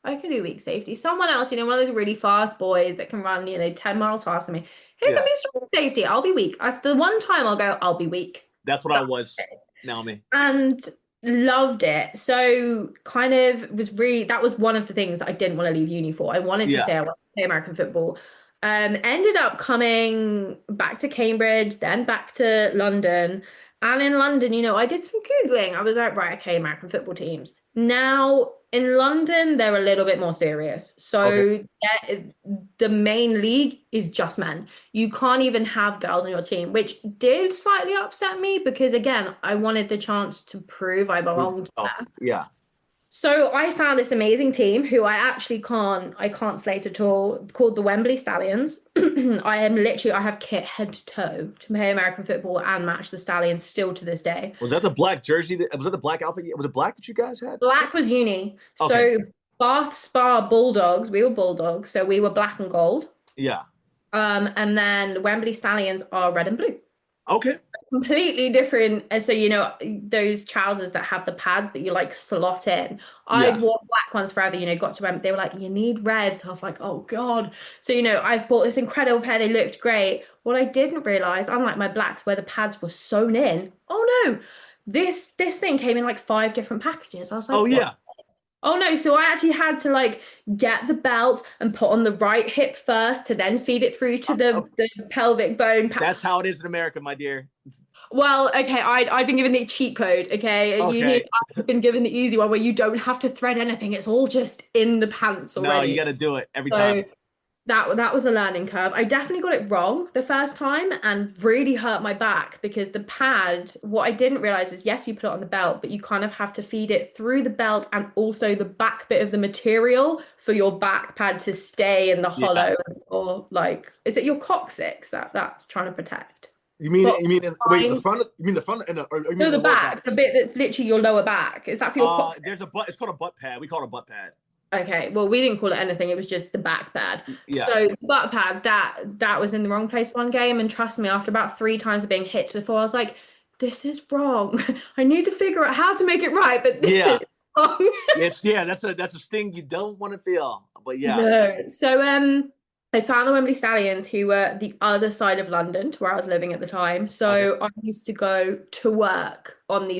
[SPEAKER 3] Someone else, one of those really fast boys that can run, 10 miles faster than me. He can be strong safety. I'll be weak. That's the one time I'll go, I'll be weak.
[SPEAKER 2] That's what I was, Naomi.
[SPEAKER 3] And Loved it. So kind of was really that was one of the things that I didn't want to leave uni for. I wanted to
[SPEAKER 2] Yeah.
[SPEAKER 3] stay. I wanted to play American football. Ended up coming back to Cambridge, then back to London. And in London, I did some Googling. I was like, right, okay, American football teams. Now in London, they're a little bit more serious.
[SPEAKER 2] Okay.
[SPEAKER 3] So the main league is just men. You can't even have girls on your team, which did slightly upset me because again, I wanted the chance to prove I belonged
[SPEAKER 2] Oh,
[SPEAKER 3] there.
[SPEAKER 2] yeah.
[SPEAKER 3] So I found this amazing team who I can't slate at all, called the Wembley Stallions. I have kit head to toe to play American football and match the Stallions still to this day.
[SPEAKER 2] Was that the black jersey? Was that the black outfit? Was it black that you guys had?
[SPEAKER 3] Black was uni.
[SPEAKER 2] Okay.
[SPEAKER 3] So Bath Spa Bulldogs, we were Bulldogs, so we were black and gold.
[SPEAKER 2] Yeah.
[SPEAKER 3] And then Wembley Stallions are red and blue.
[SPEAKER 2] Okay.
[SPEAKER 3] Completely different. So, those trousers that have the pads that you like slot in.
[SPEAKER 2] Yeah.
[SPEAKER 3] I'd worn black ones forever, got to them. They were like, you need reds. I was like, oh God. So, I bought this incredible pair. They looked great. What I didn't realize, unlike my blacks where the pads were sewn in, oh no, this thing came in like 5 different packages. I was like,
[SPEAKER 2] Oh,
[SPEAKER 3] what?
[SPEAKER 2] yeah.
[SPEAKER 3] Oh no, so I actually had to like get the belt and put on the right hip first to then feed it through to the pelvic bone.
[SPEAKER 2] That's how it is in America, my dear.
[SPEAKER 3] Well, okay, I'd been given the cheat code, okay?
[SPEAKER 2] Okay.
[SPEAKER 3] I've been given the easy one where you don't have to thread anything. It's all just in the pants already.
[SPEAKER 2] No, you got to do it every
[SPEAKER 3] So
[SPEAKER 2] time.
[SPEAKER 3] that was a learning curve. I definitely got it wrong the first time and really hurt my back because the pad, what I didn't realize is yes, you put it on the belt, but you kind of have to feed it through the belt and also the back bit of the material for your back pad to stay in the hollow or like, is it your coccyx that's trying to protect?
[SPEAKER 2] Wait, the front,
[SPEAKER 3] No, the back, the bit that's literally your lower back. Is that for your coccyx?
[SPEAKER 2] There's a butt, it's called a butt pad. We call it a butt pad.
[SPEAKER 3] Okay, well, we didn't call it anything. It was just the back pad.
[SPEAKER 2] Yeah.
[SPEAKER 3] So the butt pad, that was in the wrong place one game. And trust me, after about 3 times of being hit to the floor, I was like, this is wrong. I need to figure out how to make it right, but this is wrong.
[SPEAKER 2] That's a sting you don't want to feel. But yeah.
[SPEAKER 3] No. So I found the Wembley Stallions who were the other side of London to where I was living at the time. So I used to go to work on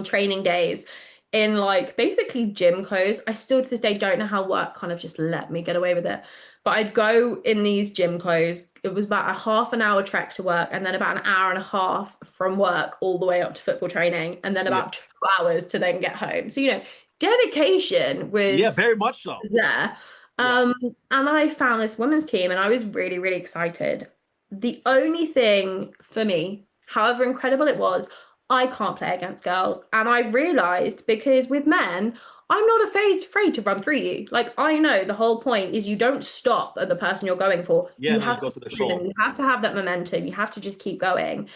[SPEAKER 3] training days in like basically gym clothes. I still to this day don't know how work kind of just let me get away with it. But I'd go in these gym clothes. It was about a half an hour trek to work and then about an hour and a half from work all the way up to football training and then about 2 hours to then get home. So, dedication was
[SPEAKER 2] very much so
[SPEAKER 3] there. And I found this women's team and I was really, really excited. The only thing for me, however incredible it was, I can't play against girls. And I realized because with men, I'm not afraid to run through you. Like, I know the whole point is you don't stop at the person you're going for.
[SPEAKER 2] Yeah,
[SPEAKER 3] you have
[SPEAKER 2] go
[SPEAKER 3] to
[SPEAKER 2] to the shoulder.
[SPEAKER 3] You have to have that momentum. You have to just keep going.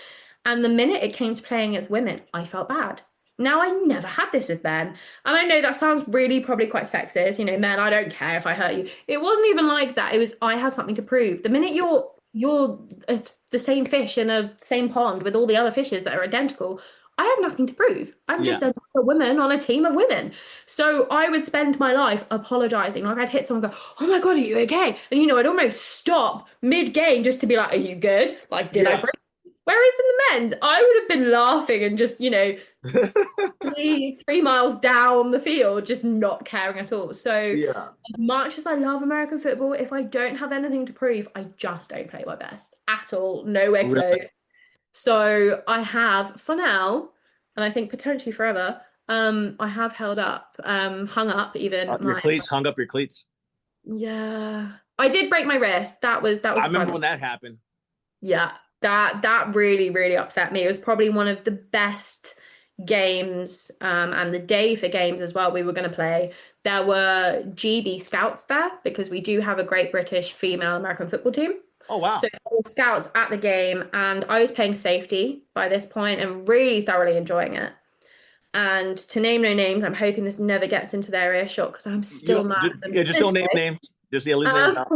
[SPEAKER 3] And the minute it came to playing against women, I felt bad. Now, I never had this with men. And I know that sounds really probably quite sexist. Men, I don't care if I hurt you. It wasn't even like that. It was, I had something to prove. The minute you're the same fish in a same pond with all the other fishes that are identical, I have nothing to prove. I'm just a woman on a team of women. So I would spend my life apologizing. Like I'd hit someone and go, oh my God, are you okay? And I'd almost stop mid-game just to be like, are you good? Like, did I break? Whereas in the men's, I would have been laughing and just, 3 miles down the field, just not caring at all. So as much as I love American football, if I don't have anything to prove, I just don't play my best at all. Nowhere close. Really? So I have, for now, and I think potentially forever, I have hung up even.
[SPEAKER 2] Your cleats, hung up your cleats.
[SPEAKER 3] Yeah. I did break my wrist. That was
[SPEAKER 2] I remember when that happened.
[SPEAKER 3] Yeah. That really, really upset me. It was probably one of the best games and the day for games as well we were going to play. There were GB scouts there because we do have a great British female American football team.
[SPEAKER 2] Oh, wow.
[SPEAKER 3] So there were scouts at the game and I was playing safety by this point and really thoroughly enjoying it. And to name no names, I'm hoping this never gets into their earshot because I'm still mad at them.
[SPEAKER 2] Just don't name names. Just leave names out.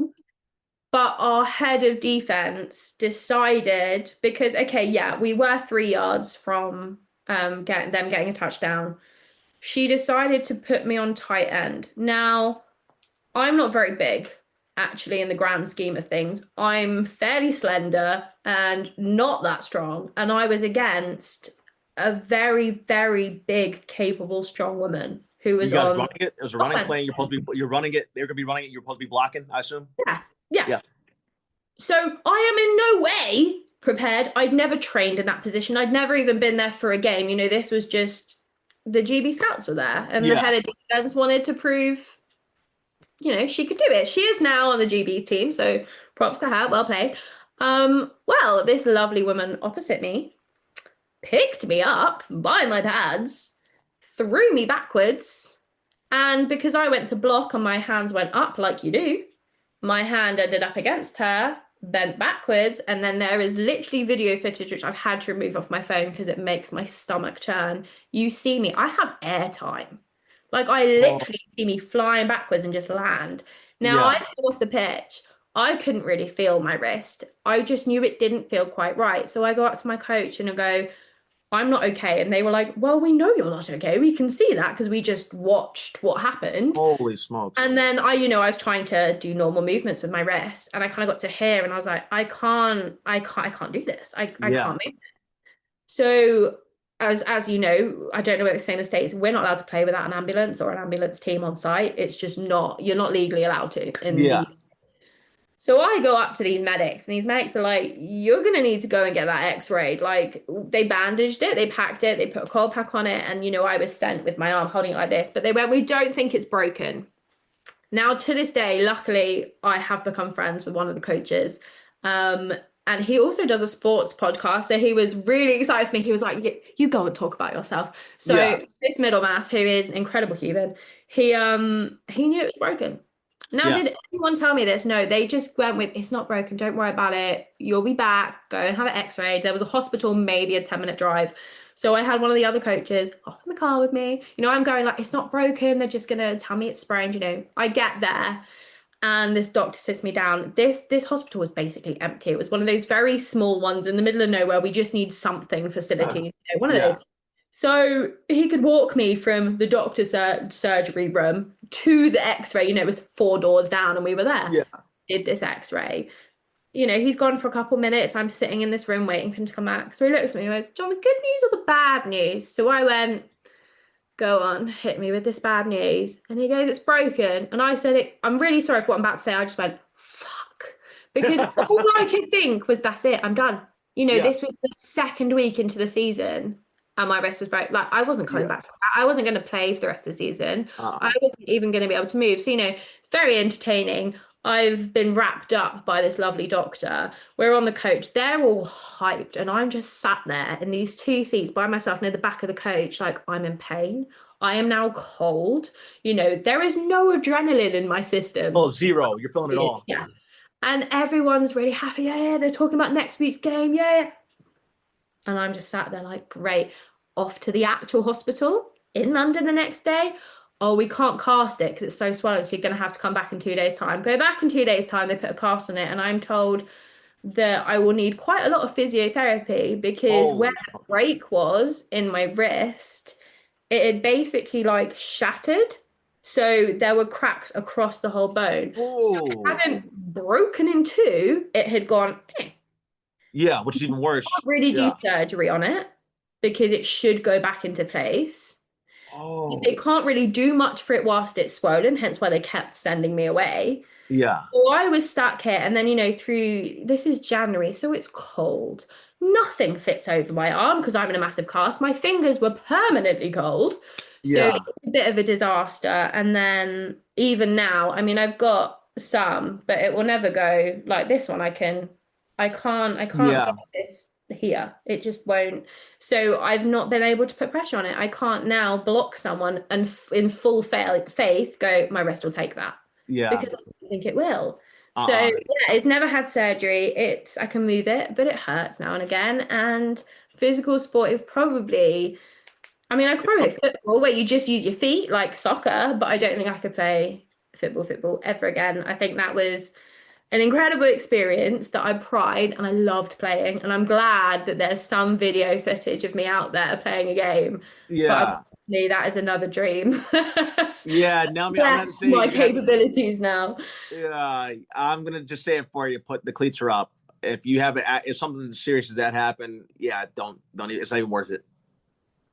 [SPEAKER 3] But our head of defense decided because, we were 3 yards from getting a touchdown. She decided to put me on tight end. Now, I'm not very big, actually, in the grand scheme of things. I'm fairly slender and not that strong. And I was against a very, very big, capable, strong woman who
[SPEAKER 2] You
[SPEAKER 3] was
[SPEAKER 2] guys
[SPEAKER 3] on
[SPEAKER 2] running it? There's a running
[SPEAKER 3] offense.
[SPEAKER 2] play. You're running it. They're gonna be running it. You're supposed to be blocking, I assume.
[SPEAKER 3] Yeah, yeah.
[SPEAKER 2] Yeah.
[SPEAKER 3] So I am in no way prepared. I'd never trained in that position. I'd never even been there for a game. You know, this was just the GB Scouts were there, and the
[SPEAKER 2] Yeah.
[SPEAKER 3] head of defense wanted to prove, you know, she could do it. She is now on the GB team, so props to her. Well played. Well, this lovely woman opposite me picked me up by my pads, threw me backwards, and because I went to block and my hands went up like you do, my hand ended up against her, bent backwards, and then there is literally video footage which I've had to remove off my phone because it makes my stomach turn. You see me, I have airtime. Like I literally see me flying backwards and just land. Now I
[SPEAKER 2] Yeah.
[SPEAKER 3] came off the pitch. I couldn't really feel my wrist. I just knew it didn't feel quite right. So I go up to my coach and I go, I'm not okay. And they were like, well, we know you're not okay. We can see that because we just watched what happened.
[SPEAKER 2] Holy smokes.
[SPEAKER 3] And then I was trying to do normal movements with my wrist, and I kind of got to here and I was like, I can't do this. I can't move. So as you know, I don't know what they say in the States, we're not allowed to play without an ambulance or an ambulance team on site. It's just you're not legally allowed to in the So I go up to these medics, and these medics are like, you're going to need to go and get that x-rayed. Like, they bandaged it, they packed it, they put a cold pack on it. And, you know, I was sent with my arm holding it like this. But they went, we don't think it's broken. Now, to this day, luckily, I have become friends with one of the coaches. And he also does a sports podcast. So he was really excited for me. He was like, you go and talk about yourself. So this middlemass, who is an incredible human, he knew it was broken. Now, did anyone tell me this? No, they just went with, it's not broken, don't worry about it. You'll be back, go and have an x-ray. There was a hospital, maybe a 10-minute drive. So I had one of the other coaches hop in the car with me. You know, I'm going like, it's not broken. They're just going to tell me it's sprained, you know. I get there and this doctor sits me down. This hospital was basically empty. It was one of those very small ones in the middle of nowhere. We just need something facility, you know, one of those. So he could walk me from the doctor's surgery room to the x-ray. You know, it was 4 doors down and we were there.
[SPEAKER 2] Yeah.
[SPEAKER 3] Did this x-ray. You know, he's gone for a couple minutes. I'm sitting in this room waiting for him to come back. So he looks at me and goes, John, the good news or the bad news? So I went, go on, hit me with this bad news. And he goes, it's broken. And I said, I'm really sorry for what I'm about to say. I just went, fuck. Because all I could think was, that's it, I'm done. You know, this was the 2nd week into the season. And my wrist was broken. Like, I wasn't coming back. I wasn't going to play for the rest of the season. I wasn't even going to be able to move. So, you know, it's very entertaining. I've been wrapped up by this lovely doctor. We're on the coach. They're all hyped. And I'm just sat there in these 2 seats by myself near the back of the coach. Like, I'm in pain. I am now cold. You know, there is no adrenaline in my system.
[SPEAKER 2] Oh, zero. You're feeling it all.
[SPEAKER 3] Yeah. And everyone's really happy. Yeah, they're talking about next week's game. Yeah. And I'm just sat there like, great, off to the actual hospital in London the next day. Oh, we can't cast it because it's so swollen. So you're going to have to come back in 2 days' time. Go back in 2 days' time. They put a cast on it. And I'm told that I will need quite a lot of physiotherapy because where the break was in my wrist, it had basically like shattered. So there were cracks across the whole bone. So it hadn't broken in 2. It had gone,
[SPEAKER 2] Yeah, which is even worse.
[SPEAKER 3] Can't really do surgery on it because it should go back into place. They can't really do much for it whilst it's swollen, hence why they kept sending me away.
[SPEAKER 2] Yeah.
[SPEAKER 3] So I was stuck here, and then, you know, this is January, so it's cold. Nothing fits over my arm because I'm in a massive cast. My fingers were permanently cold. So it's a bit of a disaster. And then even now, I mean, I've got some, but it will never go like this one. I can't get this here. It just won't. So I've not been able to put pressure on it. I can't now block someone and in full faith go, my wrist will take that.
[SPEAKER 2] Yeah.
[SPEAKER 3] Because I don't think it will. So yeah, it's never had surgery. I can move it, but it hurts now and again. And physical sport is probably, I mean, I could probably play football where you just use your feet like soccer, but I don't think I could play football ever again. I think that was an incredible experience that I pride and I loved playing. And I'm glad that there's some video footage of me out there playing a game.
[SPEAKER 2] Yeah.
[SPEAKER 3] But that is another dream.
[SPEAKER 2] Yeah. Now I'm gonna have to say
[SPEAKER 3] my capabilities now.
[SPEAKER 2] Yeah. I'm gonna just say it for you. Put the cleats are up. If you have if something serious as that happen, yeah, don't even, it's not even worth it.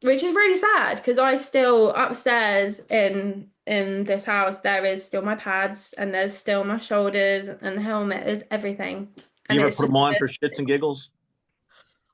[SPEAKER 3] which is really sad because I still upstairs in this house there is still my pads and there's still my shoulders and the helmet is everything.
[SPEAKER 2] Do
[SPEAKER 3] And
[SPEAKER 2] you ever
[SPEAKER 3] it's
[SPEAKER 2] put
[SPEAKER 3] just
[SPEAKER 2] them on for shits and giggles?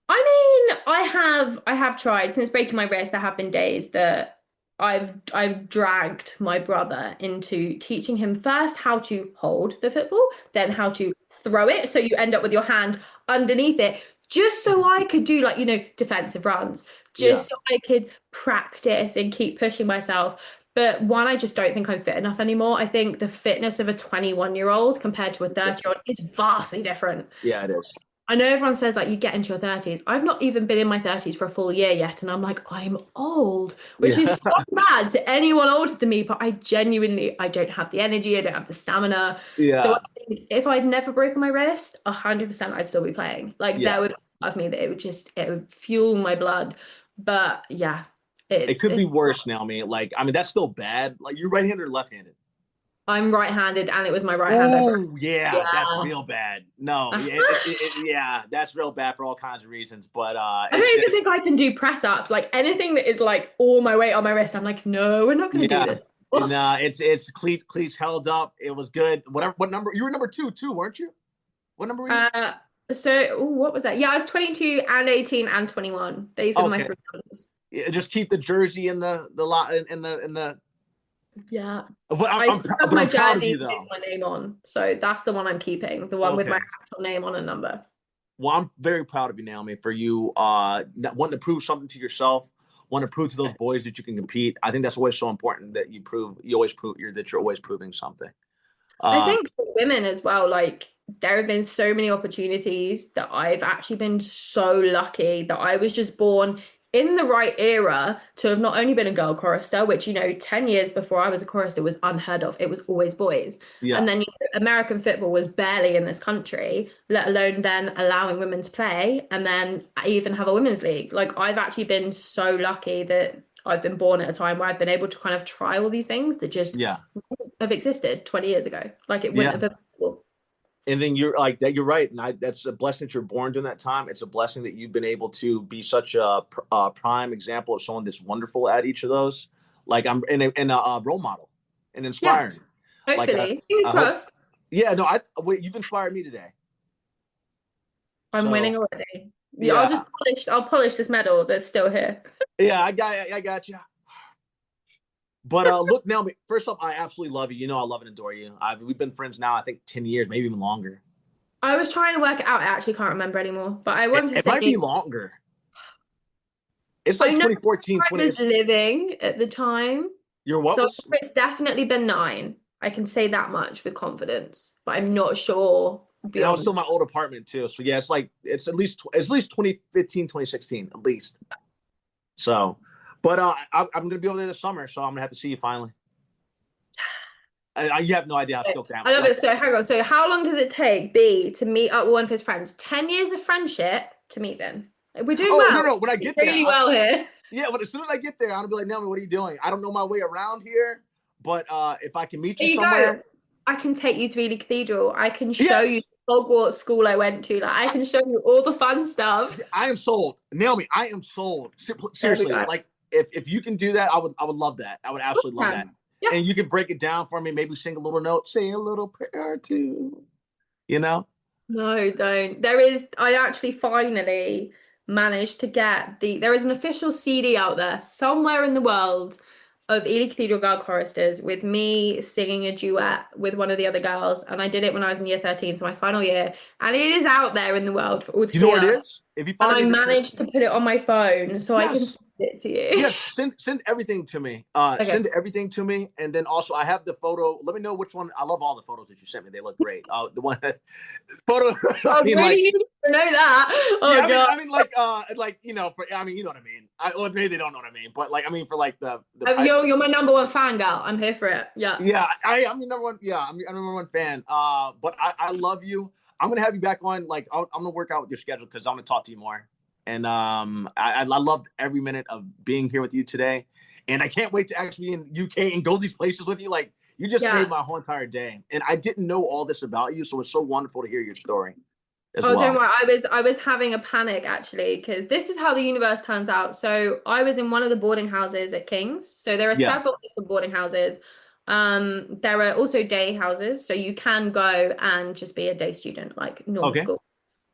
[SPEAKER 3] I mean, I have tried since breaking my wrist. There have been days that I've dragged my brother into teaching him first how to hold the football, then how to throw it. So you end up with your hand underneath it, just so I could do like, defensive runs,
[SPEAKER 2] Yeah.
[SPEAKER 3] just so I could practice and keep pushing myself. But one, I just don't think I'm fit enough anymore. I think the fitness of a 21-year-old compared to a 30-year-old is vastly different.
[SPEAKER 2] Yeah, it is.
[SPEAKER 3] I know everyone says like you get into your 30s. I've not even been in my 30s for a full year yet, and I'm like, I'm old, which is
[SPEAKER 2] Yeah.
[SPEAKER 3] so bad to anyone older than me, but I genuinely I don't have the energy, I don't have the stamina. So
[SPEAKER 2] Yeah.
[SPEAKER 3] I think if I'd never broken my wrist, 100% I'd still be playing. Like
[SPEAKER 2] Yeah.
[SPEAKER 3] there would of me that it would fuel my blood. But yeah,
[SPEAKER 2] It
[SPEAKER 3] it's
[SPEAKER 2] could
[SPEAKER 3] it's
[SPEAKER 2] be worse now, man. Like, I mean, that's still bad. Like, you're right-handed or left-handed?
[SPEAKER 3] I'm right-handed and it was my right hand I broke.
[SPEAKER 2] Oh, yeah, that's
[SPEAKER 3] Yeah.
[SPEAKER 2] real bad. No, yeah, yeah, that's real bad for all kinds of reasons. But
[SPEAKER 3] I
[SPEAKER 2] it's
[SPEAKER 3] don't even
[SPEAKER 2] just,
[SPEAKER 3] think I can do press ups. Like anything that is like all my weight on my wrist, I'm like, no, we're not going to do
[SPEAKER 2] yeah.
[SPEAKER 3] this.
[SPEAKER 2] And
[SPEAKER 3] Ugh.
[SPEAKER 2] it's cleats held up. It was good. Whatever. What number? You were number two, too, weren't you? What number were you?
[SPEAKER 3] Uh, so what was that? Yeah, I was 22 and 18 and 21. These are my
[SPEAKER 2] Okay.
[SPEAKER 3] three numbers.
[SPEAKER 2] Yeah, just keep the jersey in the lot in the.
[SPEAKER 3] Yeah.
[SPEAKER 2] But
[SPEAKER 3] I still have
[SPEAKER 2] but
[SPEAKER 3] my
[SPEAKER 2] I'm proud of
[SPEAKER 3] jersey
[SPEAKER 2] you
[SPEAKER 3] with
[SPEAKER 2] though.
[SPEAKER 3] my name on. So that's the one I'm keeping, the one with my
[SPEAKER 2] Okay.
[SPEAKER 3] actual name on and number.
[SPEAKER 2] Well, I'm very proud of you, Naomi, for you wanting to prove something to yourself, want to prove to those boys that you can compete. I think that's always so important that you always prove that you're always proving something.
[SPEAKER 3] I
[SPEAKER 2] Um,
[SPEAKER 3] think for women as well, like there have been so many opportunities that I've actually been so lucky that I was just born in the right era to have not only been a girl chorister, which, 10 years before I was a chorister was unheard of. It was always boys.
[SPEAKER 2] yeah,
[SPEAKER 3] And then American football was barely in this country, let alone then allowing women to play and then even have a women's league. Like I've actually been so lucky that I've been born at a time where I've been able to kind of try all these things that just
[SPEAKER 2] yeah,
[SPEAKER 3] wouldn't have existed 20 years ago. Like it wouldn't
[SPEAKER 2] yeah.
[SPEAKER 3] have been possible.
[SPEAKER 2] And then you're like that. You're right, and that's a blessing that you're born during that time. It's a blessing that you've been able to be such a prime example of someone that's wonderful at each of those. Like I'm in a role model and
[SPEAKER 3] Yeah,
[SPEAKER 2] inspiring. Like
[SPEAKER 3] hopefully. Fingers
[SPEAKER 2] I hope.
[SPEAKER 3] crossed.
[SPEAKER 2] Yeah, no, wait. You've inspired me today.
[SPEAKER 3] I'm
[SPEAKER 2] So
[SPEAKER 3] winning already. Yeah,
[SPEAKER 2] yeah,
[SPEAKER 3] I'll polish this medal that's still here.
[SPEAKER 2] yeah, I got you. But look, Naomi. First off, I absolutely love you. You know, I love and adore you. We've been friends now. I think 10 years, maybe even longer.
[SPEAKER 3] I was trying to work it out. I actually can't remember anymore. But I want to
[SPEAKER 2] It might
[SPEAKER 3] say
[SPEAKER 2] be longer. It's
[SPEAKER 3] I
[SPEAKER 2] like
[SPEAKER 3] know
[SPEAKER 2] 2014,
[SPEAKER 3] I
[SPEAKER 2] 20.
[SPEAKER 3] was living at the time.
[SPEAKER 2] Your what
[SPEAKER 3] So
[SPEAKER 2] was?
[SPEAKER 3] it's definitely been 9. I can say that much with confidence. But I'm not sure
[SPEAKER 2] And I was still
[SPEAKER 3] beyond.
[SPEAKER 2] in my old apartment too. So yeah, it's at least 2015, 2016, at least. So, but I'm gonna be over there this summer, so I'm gonna have to see you finally. You have no idea how stoked I am.
[SPEAKER 3] I love
[SPEAKER 2] Like,
[SPEAKER 3] it. So hang on. So how long does it take B to meet up with one of his friends? 10 years of friendship to meet them. We're doing
[SPEAKER 2] oh no,
[SPEAKER 3] well.
[SPEAKER 2] no. When I
[SPEAKER 3] We're
[SPEAKER 2] get
[SPEAKER 3] doing
[SPEAKER 2] there,
[SPEAKER 3] really well here.
[SPEAKER 2] yeah. But as soon as I get there, I'm gonna be like, Naomi, what are you doing? I don't know my way around here, but if I can meet you
[SPEAKER 3] There you go.
[SPEAKER 2] somewhere,
[SPEAKER 3] I can take you to Ely Cathedral. I can show
[SPEAKER 2] yeah,
[SPEAKER 3] you the Hogwarts school I went to. Like I
[SPEAKER 2] I,
[SPEAKER 3] can show you all the fun stuff.
[SPEAKER 2] I am sold, Naomi. I am sold.
[SPEAKER 3] There we
[SPEAKER 2] Seriously,
[SPEAKER 3] go.
[SPEAKER 2] like if you can do that, I would love that. I would absolutely love that.
[SPEAKER 3] Yeah.
[SPEAKER 2] And you can break it down for me. Maybe sing a little note, say a little prayer or two. You know?
[SPEAKER 3] No, don't. I actually finally managed to get there is an official CD out there somewhere in the world of Ely Cathedral Girl Choristers with me singing a duet with one of the other girls. And I did it when I was in year 13, so my final year. And it is out there in the world for all to
[SPEAKER 2] You know where it
[SPEAKER 3] hear.
[SPEAKER 2] is? If you
[SPEAKER 3] And
[SPEAKER 2] find
[SPEAKER 3] I
[SPEAKER 2] it, just send it
[SPEAKER 3] managed
[SPEAKER 2] to
[SPEAKER 3] to
[SPEAKER 2] me.
[SPEAKER 3] put it on my phone so I can
[SPEAKER 2] Yes.
[SPEAKER 3] send it to you.
[SPEAKER 2] Yes. Send everything to me.
[SPEAKER 3] Okay.
[SPEAKER 2] Send everything to me. And then also I have the photo. Let me know which one. I love all the photos that you sent me. They look great. The one photo, I
[SPEAKER 3] I
[SPEAKER 2] mean,
[SPEAKER 3] really
[SPEAKER 2] like,
[SPEAKER 3] need to know that.
[SPEAKER 2] yeah,
[SPEAKER 3] Oh God.
[SPEAKER 2] like, you know what I mean? Well, maybe they don't know what I mean, but like, I mean, for like the
[SPEAKER 3] You're my number one fan girl. I'm here for it. Yeah.
[SPEAKER 2] yeah, I'm your number one. Yeah, I'm your number one fan. But I love you. I'm gonna have you back on. Like, I'm gonna work out with your schedule because I'm gonna talk to you more. And I loved every minute of being here with you today, and I can't wait to actually be in UK and go these places with you. Like, you just
[SPEAKER 3] Yeah.
[SPEAKER 2] made my whole entire day, and I didn't know all this about you, so it's so wonderful to hear your story. as
[SPEAKER 3] Oh,
[SPEAKER 2] well.
[SPEAKER 3] don't worry. I was having a panic actually, because this is how the universe turns out. So I was in one of the boarding houses at King's. So there are
[SPEAKER 2] Yeah.
[SPEAKER 3] several different boarding houses. There are also day houses, so you can go and just be a day student, like normal
[SPEAKER 2] Okay.
[SPEAKER 3] school.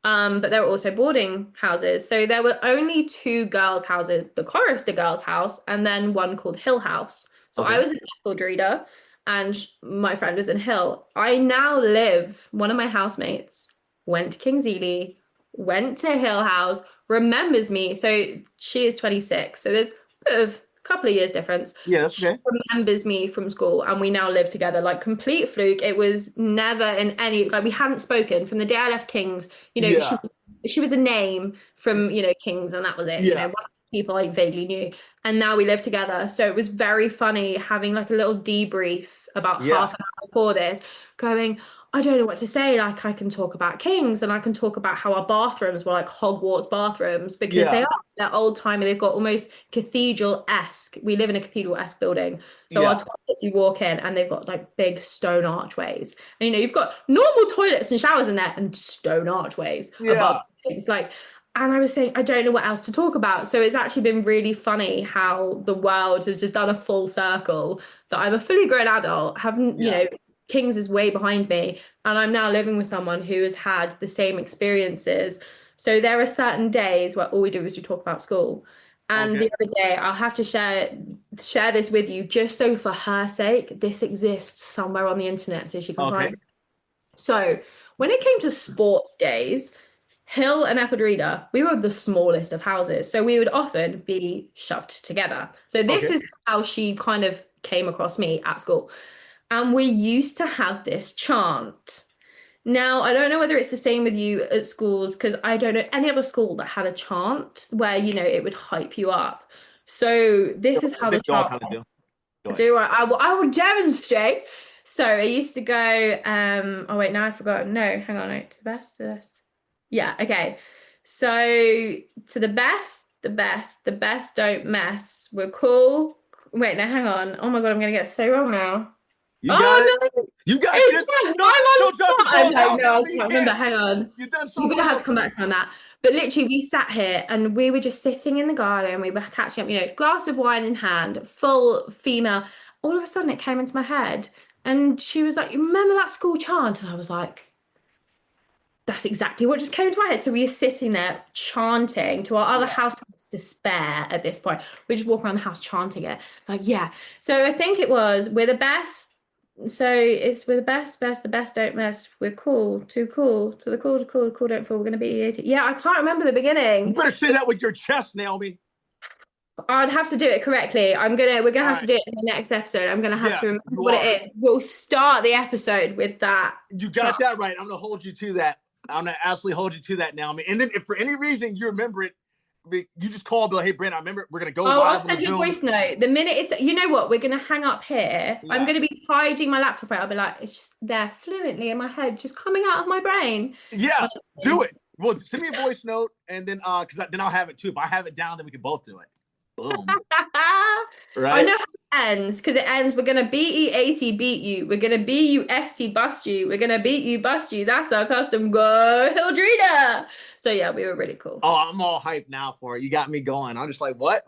[SPEAKER 3] But there were also boarding houses. So there were only two girls' houses, the Chorister Girls' House, and then one called Hill House. So I
[SPEAKER 2] Okay.
[SPEAKER 3] was in Eccled Reader, and my friend was in Hill. I now live, one of my housemates went to King's Ely, went to Hill House, remembers me. So she is 26. So there's a bit of couple of years difference.
[SPEAKER 2] Yeah, that's
[SPEAKER 3] She
[SPEAKER 2] okay.
[SPEAKER 3] remembers me from school and we now live together, like complete fluke. It was never in any, like we hadn't spoken from the day I left King's,
[SPEAKER 2] Yeah.
[SPEAKER 3] she was a name from, King's, and that was it,
[SPEAKER 2] Yeah.
[SPEAKER 3] one of the people I vaguely knew. And now we live together. So it was very funny having like a little debrief about
[SPEAKER 2] Yeah.
[SPEAKER 3] half an hour before this, going, I don't know what to say. Like, I can talk about Kings and I can talk about how our bathrooms were like Hogwarts bathrooms, because
[SPEAKER 2] Yeah.
[SPEAKER 3] they're old timey. They've got almost cathedral-esque. We live in a cathedral-esque building. So our
[SPEAKER 2] Yeah.
[SPEAKER 3] toilets, you walk in and they've got like big stone archways. And you've got normal toilets and showers in there and stone archways above things. Like, and I was saying, I don't know what else to talk about. So it's actually been really funny how the world has just done a full circle, that I'm a fully grown adult, King's is way behind me, and I'm now living with someone who has had the same experiences. So there are certain days where all we do is we talk about school. And
[SPEAKER 2] Okay.
[SPEAKER 3] the other day, I'll have to share this with you, just so for her sake, this exists somewhere on the internet so she can
[SPEAKER 2] Okay.
[SPEAKER 3] find it. So when it came to sports days, Hill and Eccled Reader, we were the smallest of houses. So we would often be shoved together. So this
[SPEAKER 2] Okay.
[SPEAKER 3] is how she kind of came across me at school. And we used to have this chant. Now, I don't know whether it's the same with you at schools, because I don't know any other school that had a chant where, it would hype you up. So this is
[SPEAKER 2] I
[SPEAKER 3] how the
[SPEAKER 2] think you all
[SPEAKER 3] chant.
[SPEAKER 2] kind of do. Go ahead.
[SPEAKER 3] Do I will demonstrate. So I used to go, oh wait, now I've forgotten. No, hang on, wait, to the best, Yeah, okay. So to the best, the best don't mess. We're cool. Wait, no, hang on. Oh my God, I'm gonna get it so wrong now.
[SPEAKER 2] You got it.
[SPEAKER 3] No,
[SPEAKER 2] You got
[SPEAKER 3] it's
[SPEAKER 2] this.
[SPEAKER 3] fine.
[SPEAKER 2] Don't drop the ball now.
[SPEAKER 3] No, I
[SPEAKER 2] You
[SPEAKER 3] can't remember.
[SPEAKER 2] can't.
[SPEAKER 3] Hang on.
[SPEAKER 2] You've done so
[SPEAKER 3] You're gonna have
[SPEAKER 2] well.
[SPEAKER 3] to come back to me on that. But literally, we sat here and we were just sitting in the garden. We were catching up, glass of wine in hand, full female. All of a sudden, it came into my head, and she was like, "You remember that school chant?" And I was like, that's exactly what just came into my head. So we were sitting there chanting to our other housemates' despair at this point. We just walk around the house chanting it. Like, yeah. So I think it was, we're the best. So it's we're the best, the best don't mess. We're cool, too cool, to the cool, don't fall. We're going to be 80. Yeah, I can't remember the beginning.
[SPEAKER 2] You better say that with your chest, Naomi.
[SPEAKER 3] I'd have to do it correctly. We're gonna have to do it in the next episode. I'm gonna have to remember what it is. We'll start the episode with that.
[SPEAKER 2] You got that right. I'm gonna hold you to that. I'm gonna absolutely hold you to that, Naomi. And then if for any reason you remember it, you just call and be like, hey, Brent, I remember we're gonna go live.
[SPEAKER 3] I'll send you a voice note. The minute it's, you know what, we're gonna hang up here. Yeah. I'm gonna be hiding my laptop out. I'll be like, it's just there fluently in my head, just coming out of my brain.
[SPEAKER 2] Yeah, do it. Well, send me a voice note, and then then I'll have it too. If I have it down, then we can both do it. Boom. Right.
[SPEAKER 3] I know how it ends, because it ends, we're gonna BE80 beat you. We're gonna BUST bust you. We're gonna beat you, bust you. That's our custom. Go Hildreda. So yeah, we were really cool.
[SPEAKER 2] Oh, I'm all hyped now for it. You got me going. I'm just like, what?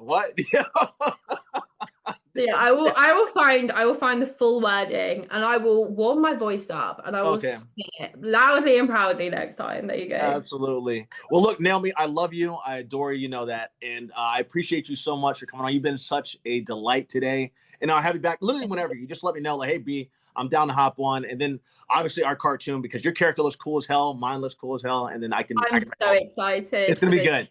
[SPEAKER 3] Yeah, I will find the full wording, and I will warm my voice up, and I will sing it loudly and proudly next time. There you go.
[SPEAKER 2] Absolutely. Well, look, Naomi, I love you. I adore you. You know that. And I appreciate you so much for coming on. You've been such a delight today. And I'll have you back literally whenever. You just let me know, like, hey, B, I'm down to hop on. And then obviously our cartoon, because your character looks cool as hell. Mine looks cool as hell. And then I'm
[SPEAKER 3] so excited.
[SPEAKER 2] It's going to be good.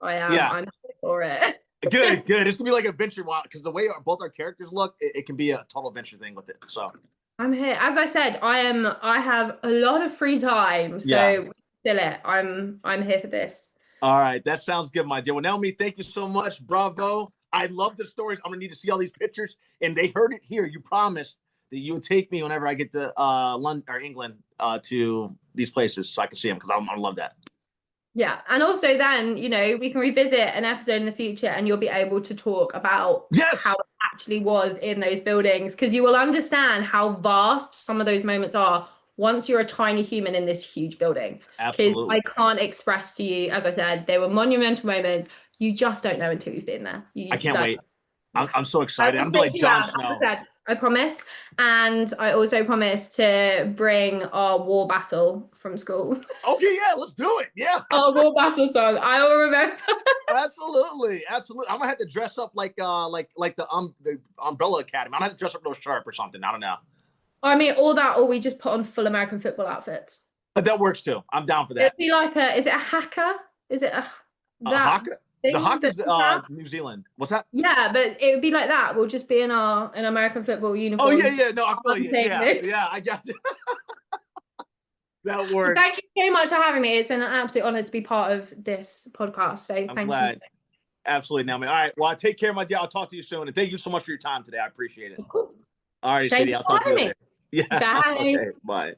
[SPEAKER 3] I am.
[SPEAKER 2] Yeah.
[SPEAKER 3] I'm here for it.
[SPEAKER 2] Good. It's gonna be like a adventure watch, because the way both our characters look, it can be a total adventure thing with it. So
[SPEAKER 3] I'm here. As I said, I have a lot of free time, so still it. I'm here for this.
[SPEAKER 2] All right, that sounds good, my dear. Well, Naomi, thank you so much. Bravo. I love the stories. I'm gonna need to see all these pictures, and they heard it here. You promised that you would take me whenever I get to London or England to these places, so I can see them, because I'm gonna love that.
[SPEAKER 3] Yeah, and also then, we can revisit an episode in the future, and you'll be able to talk about how it actually was in those buildings, because you will understand how vast some of those moments are once you're a tiny human in this huge building. Because
[SPEAKER 2] Absolutely.
[SPEAKER 3] I can't express to you, as I said, they were monumental moments. You just don't know until you've been there.
[SPEAKER 2] I can't wait. I'm so excited. I'm like Jon Snow.
[SPEAKER 3] As I said, I promise. And I also promise to bring our war battle from school.
[SPEAKER 2] Okay, yeah, let's do it. Yeah.
[SPEAKER 3] Our war battle song. I will remember.
[SPEAKER 2] Absolutely. I'm gonna have to dress up like the Umbrella Academy. I'm gonna have to dress up real sharp or something. I don't know.
[SPEAKER 3] I mean, or we just put on full American football outfits.
[SPEAKER 2] But that works too. I'm down for that.
[SPEAKER 3] It'd be like is it a haka? Is it a
[SPEAKER 2] haka? The haka is New Zealand. What's that?
[SPEAKER 3] Yeah, but it would be like that. We'll just be in an American football uniform.
[SPEAKER 2] Oh yeah. No, I feel you. Yeah, I got you. That works.
[SPEAKER 3] Thank you so much for having me. It's been an absolute honor to be part of this podcast. So
[SPEAKER 2] I'm glad. Absolutely, Naomi. All right. Well, take care, my dear. I'll talk to you soon. And thank you so much for your time today. I appreciate it.
[SPEAKER 3] Of course.
[SPEAKER 2] All right, Shady. I'll talk to you later. Yeah.
[SPEAKER 3] Bye.
[SPEAKER 2] Okay, bye.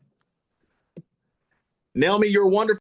[SPEAKER 2] Naomi, you're wonderful.